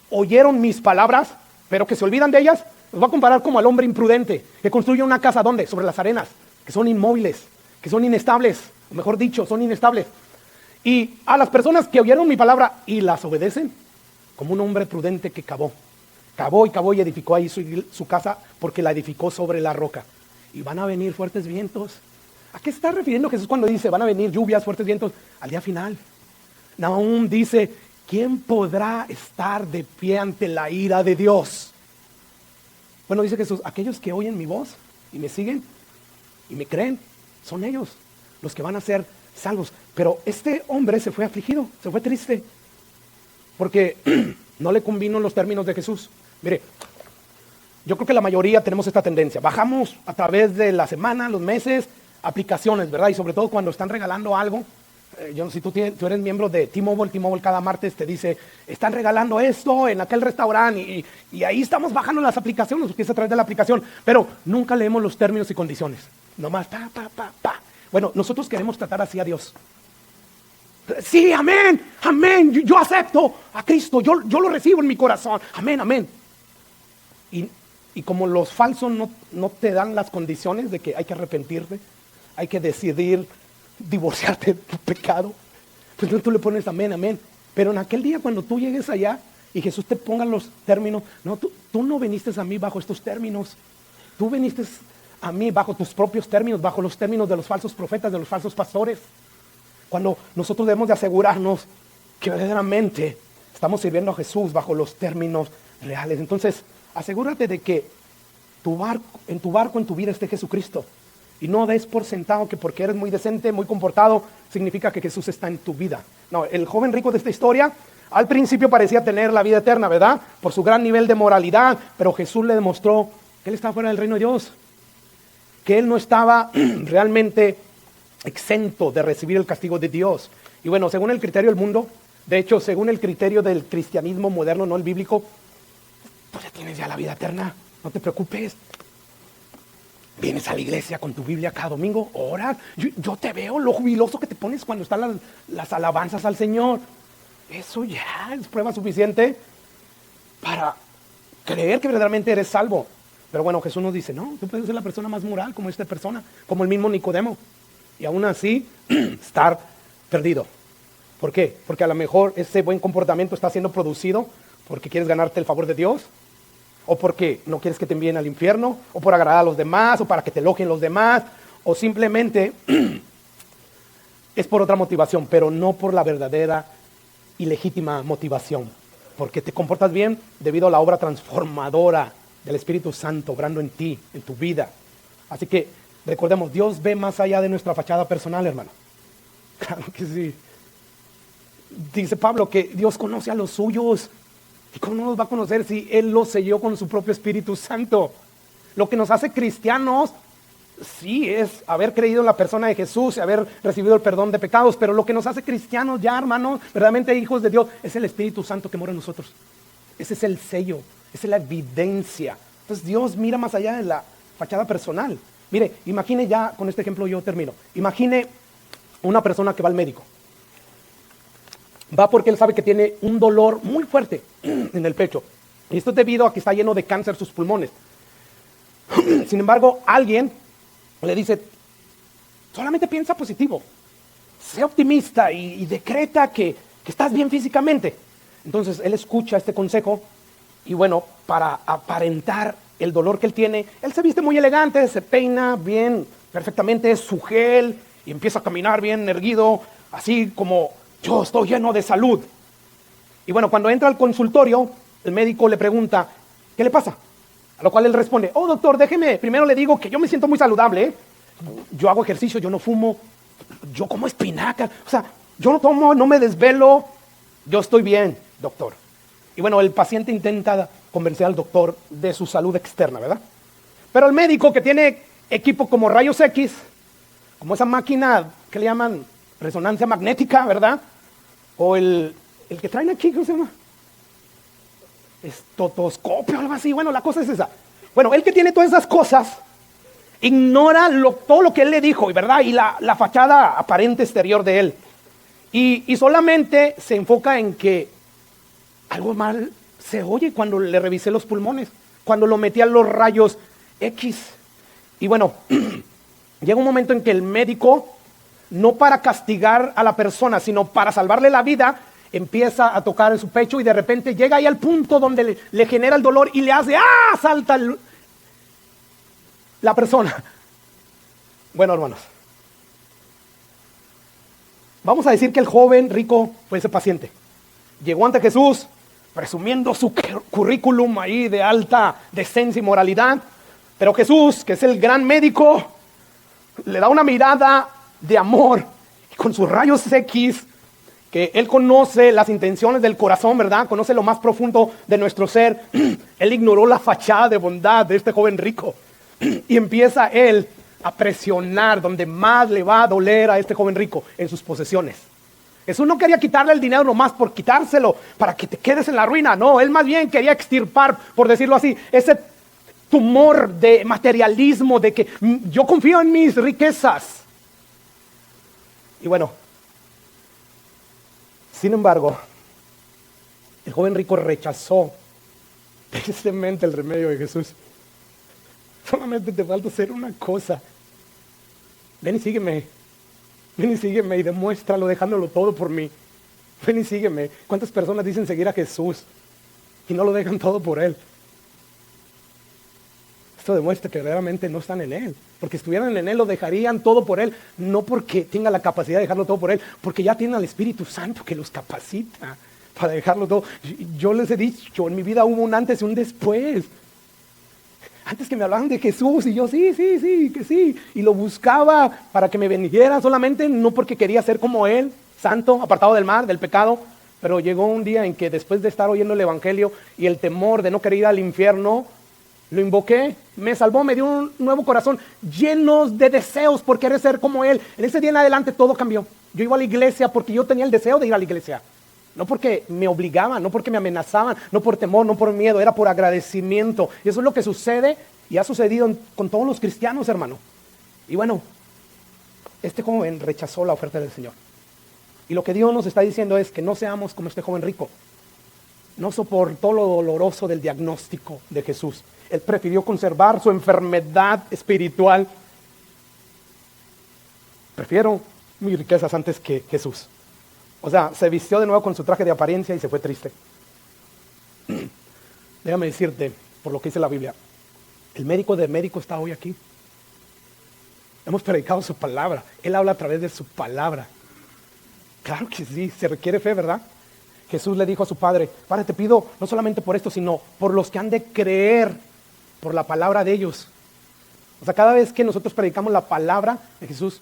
oyeron mis palabras, pero que se olvidan de ellas, los va a comparar como al hombre imprudente, que construye una casa, ¿dónde? Sobre las arenas, que son inmóviles, que son inestables, o mejor dicho, son inestables. Y a las personas que oyeron mi palabra y las obedecen, como un hombre prudente que cavó y edificó ahí su casa, porque la edificó sobre la roca. Y van a venir fuertes vientos. ¿A qué se está refiriendo Jesús cuando dice van a venir lluvias, fuertes vientos? Al día final. Nahum dice, ¿quién podrá estar de pie ante la ira de Dios? Bueno, dice Jesús, aquellos que oyen mi voz y me siguen y me creen, son ellos los que van a ser salvos. Pero este hombre se fue afligido, se fue triste, porque no le convino los términos de Jesús. Mire, yo creo que la mayoría tenemos esta tendencia. Bajamos a través de la semana, los meses, aplicaciones, ¿verdad? Y sobre todo cuando están regalando algo, Yo no sé si tú eres miembro de T-Mobile cada martes te dice, están regalando esto en aquel restaurante y ahí estamos bajando las aplicaciones, porque es a través de la aplicación, pero nunca leemos los términos y condiciones. Nomás, pa. Bueno, nosotros queremos tratar así a Dios. Sí, amén, yo acepto a Cristo, yo lo recibo en mi corazón, amén. Y como los falsos no te dan las condiciones de que hay que arrepentirte, hay que decidir divorciarte de tu pecado, pues no, tú le pones amén. Pero en aquel día cuando tú llegues allá y Jesús te ponga los términos, no, tú no viniste a mí bajo estos términos, tú viniste a mí bajo tus propios términos, bajo los términos de los falsos profetas, de los falsos pastores. Cuando nosotros debemos de asegurarnos que verdaderamente estamos sirviendo a Jesús bajo los términos reales. Entonces, asegúrate de que en tu vida esté Jesucristo. Y no des por sentado que porque eres muy decente, muy comportado, significa que Jesús está en tu vida. No, el joven rico de esta historia, al principio parecía tener la vida eterna, ¿verdad? Por su gran nivel de moralidad, pero Jesús le demostró que él estaba fuera del reino de Dios. Que él no estaba realmente exento de recibir el castigo de Dios. Y bueno, según el criterio del mundo, de hecho, según el criterio del cristianismo moderno, no el bíblico, pues ya tienes ya la vida eterna, no te preocupes. Vienes a la iglesia con tu Biblia cada domingo, oras. Yo te veo lo jubiloso que te pones cuando están las alabanzas al Señor. Eso ya es prueba suficiente para creer que verdaderamente eres salvo. Pero bueno, Jesús nos dice, no, tú puedes ser la persona más moral como esta persona, como el mismo Nicodemo. Y aún así, estar perdido. ¿Por qué? Porque a lo mejor ese buen comportamiento está siendo producido porque quieres ganarte el favor de Dios, o porque no quieres que te envíen al infierno, o por agradar a los demás, o para que te elogien los demás, o simplemente es por otra motivación, pero no por la verdadera y legítima motivación. Porque te comportas bien debido a la obra transformadora del Espíritu Santo obrando en ti, en tu vida. Así que recordemos, Dios ve más allá de nuestra fachada personal, hermano. Claro que sí. Dice Pablo que Dios conoce a los suyos. ¿Y cómo no los va a conocer si Él los selló con su propio Espíritu Santo? Lo que nos hace cristianos, sí, es haber creído en la persona de Jesús y haber recibido el perdón de pecados, pero lo que nos hace cristianos ya, hermanos, verdaderamente hijos de Dios, es el Espíritu Santo que mora en nosotros. Ese es el sello, esa es la evidencia. Entonces Dios mira más allá de la fachada personal. Mire, imagine ya, con este ejemplo yo termino. Imagine una persona que va al médico. Va porque él sabe que tiene un dolor muy fuerte en el pecho. Y esto es debido a que está lleno de cáncer sus pulmones. Sin embargo, alguien le dice, solamente piensa positivo. Sé optimista y decreta que estás bien físicamente. Entonces, él escucha este consejo y bueno, para aparentar el dolor que él tiene, él se viste muy elegante, se peina bien, perfectamente, su gel y empieza a caminar bien erguido, así como yo estoy lleno de salud. Y bueno, cuando entra al consultorio, el médico le pregunta, ¿qué le pasa? A lo cual él responde, oh doctor, déjeme, primero le digo que yo me siento muy saludable, ¿eh? Yo hago ejercicio, yo no fumo, yo como espinaca, o sea, yo no tomo, no me desvelo, yo estoy bien, doctor. Y bueno, el paciente intenta convencer al doctor de su salud externa, ¿verdad? Pero el médico que tiene equipo como rayos X, como esa máquina que le llaman resonancia magnética, ¿verdad? O el que traen aquí, ¿cómo se llama? Estotoscopio, algo así. Bueno, la cosa es esa. Bueno, el que tiene todas esas cosas, ignora todo lo que él le dijo, ¿verdad? Y la fachada aparente exterior de él. Y solamente se enfoca en que algo mal se oye cuando le revisé los pulmones, cuando lo metí a los rayos X. Y bueno, llega un momento en que el médico, no para castigar a la persona, sino para salvarle la vida, empieza a tocar en su pecho y de repente llega ahí al punto donde le genera el dolor y le hace ¡ah! Salta la persona. Bueno, hermanos, vamos a decir que el joven rico fue ese paciente. Llegó ante Jesús presumiendo su currículum ahí de alta decencia y moralidad, pero Jesús, que es el gran médico, le da una mirada de amor y con sus rayos X, que él conoce las intenciones del corazón, ¿verdad? Conoce lo más profundo de nuestro ser. Él ignoró la fachada de bondad de este joven rico y empieza él a presionar donde más le va a doler a este joven rico, en sus posesiones. Jesús no quería quitarle el dinero nomás por quitárselo, para que te quedes en la ruina. No, él más bien quería extirpar, por decirlo así, ese tumor de materialismo, de que yo confío en mis riquezas. Y bueno, sin embargo, el joven rico rechazó tristemente el remedio de Jesús. Solamente te falta hacer una cosa. Ven y sígueme. Ven y sígueme y demuéstralo dejándolo todo por mí. Ven y sígueme. ¿Cuántas personas dicen seguir a Jesús y no lo dejan todo por Él? Esto demuestra que verdaderamente no están en Él. Porque estuvieran en Él, lo dejarían todo por Él. No porque tenga la capacidad de dejarlo todo por Él, porque ya tienen al Espíritu Santo que los capacita para dejarlo todo. Yo les he dicho, en mi vida hubo un antes y un después. Antes que me hablaban de Jesús y yo sí, que sí. Y lo buscaba para que me bendiera solamente, no porque quería ser como Él, santo, apartado del mal, del pecado. Pero llegó un día en que después de estar oyendo el Evangelio y el temor de no querer ir al infierno, lo invoqué, me salvó, me dio un nuevo corazón, llenos de deseos por querer ser como Él. En ese día en adelante todo cambió. Yo iba a la iglesia porque yo tenía el deseo de ir a la iglesia. No porque me obligaban, no porque me amenazaban, no por temor, no por miedo, era por agradecimiento. Y eso es lo que sucede y ha sucedido con todos los cristianos, hermano. Y bueno, este joven rechazó la oferta del Señor. Y lo que Dios nos está diciendo es que no seamos como este joven rico. No soportó lo doloroso del diagnóstico de Jesús. Él prefirió conservar su enfermedad espiritual. Prefiero mis riquezas antes que Jesús. O sea, se vistió de nuevo con su traje de apariencia y se fue triste. Déjame decirte, por lo que dice la Biblia, el médico de médicos está hoy aquí. Hemos predicado su palabra. Él habla a través de su palabra. Claro que sí, se requiere fe, ¿verdad? Jesús le dijo a su Padre, Padre, te pido no solamente por esto, sino por los que han de creer por la palabra de ellos. O sea, cada vez que nosotros predicamos la palabra de Jesús,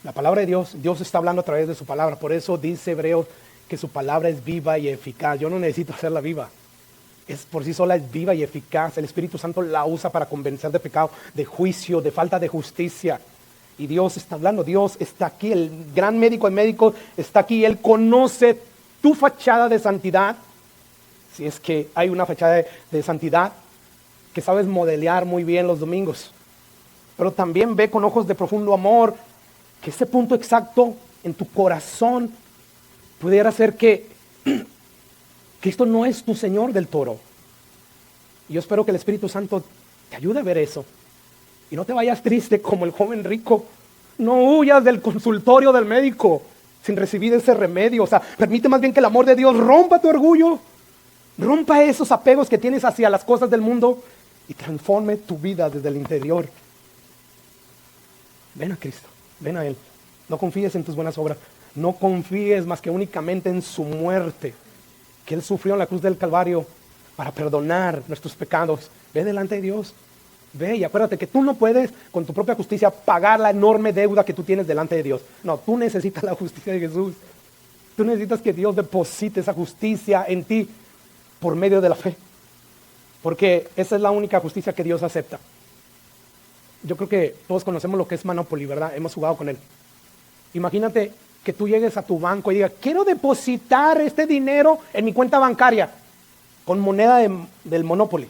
la palabra de Dios, Dios está hablando a través de su palabra. Por eso dice Hebreos que su palabra es viva y eficaz. Yo no necesito hacerla viva. Es por sí sola, es viva y eficaz. El Espíritu Santo la usa para convencer de pecado, de juicio, de falta de justicia. Y Dios está hablando, Dios está aquí. El gran médico de médicos está aquí. Él conoce tu fachada de santidad. Si es que hay una fachada de santidad que sabes modelear muy bien los domingos. Pero también ve con ojos de profundo amor que ese punto exacto en tu corazón pudiera ser que Cristo no es tu Señor del todo. Y yo espero que el Espíritu Santo te ayude a ver eso. Y no te vayas triste como el joven rico. No huyas del consultorio del médico sin recibir ese remedio. O sea, permite más bien que el amor de Dios rompa tu orgullo, rompa esos apegos que tienes hacia las cosas del mundo y transforme tu vida desde el interior. Ven a Cristo. Ven a Él. No confíes en tus buenas obras. No confíes más que únicamente en su muerte, que Él sufrió en la cruz del Calvario para perdonar nuestros pecados. Ve delante de Dios. Ve y acuérdate que tú no puedes con tu propia justicia pagar la enorme deuda que tú tienes delante de Dios. No, tú necesitas la justicia de Jesús. Tú necesitas que Dios deposite esa justicia en ti por medio de la fe. Porque esa es la única justicia que Dios acepta. Yo creo que todos conocemos lo que es Monopoly, ¿verdad? Hemos jugado con él. Imagínate que tú llegues a tu banco y digas, quiero depositar este dinero en mi cuenta bancaria con moneda del Monopoly.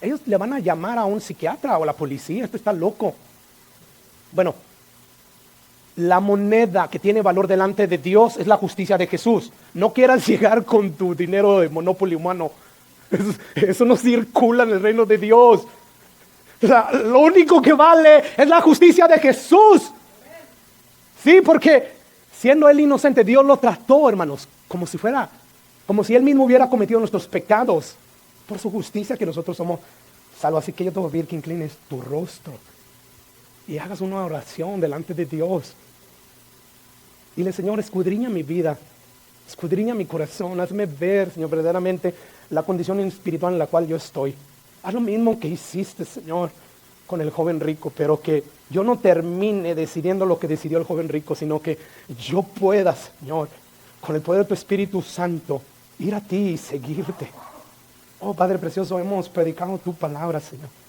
Ellos le van a llamar a un psiquiatra o a la policía, esto está loco. Bueno, la moneda que tiene valor delante de Dios es la justicia de Jesús. No quieras llegar con tu dinero de Monopoly humano. Eso no circula en el reino de Dios. O sea, lo único que vale es la justicia de Jesús. Sí, porque siendo Él inocente, Dios lo trató, hermanos, como si Él mismo hubiera cometido nuestros pecados por su justicia que nosotros somos salvos. Así que yo te voy a pedir que inclines tu rostro y hagas una oración delante de Dios. Dile, Señor, escudriña mi vida, escudriña mi corazón, hazme ver, Señor, verdaderamente la condición espiritual en la cual yo estoy. Haz lo mismo que hiciste, Señor, con el joven rico, pero que yo no termine decidiendo lo que decidió el joven rico, sino que yo pueda, Señor, con el poder de tu Espíritu Santo, ir a ti y seguirte. Oh, Padre precioso, hemos predicado tu palabra, Señor.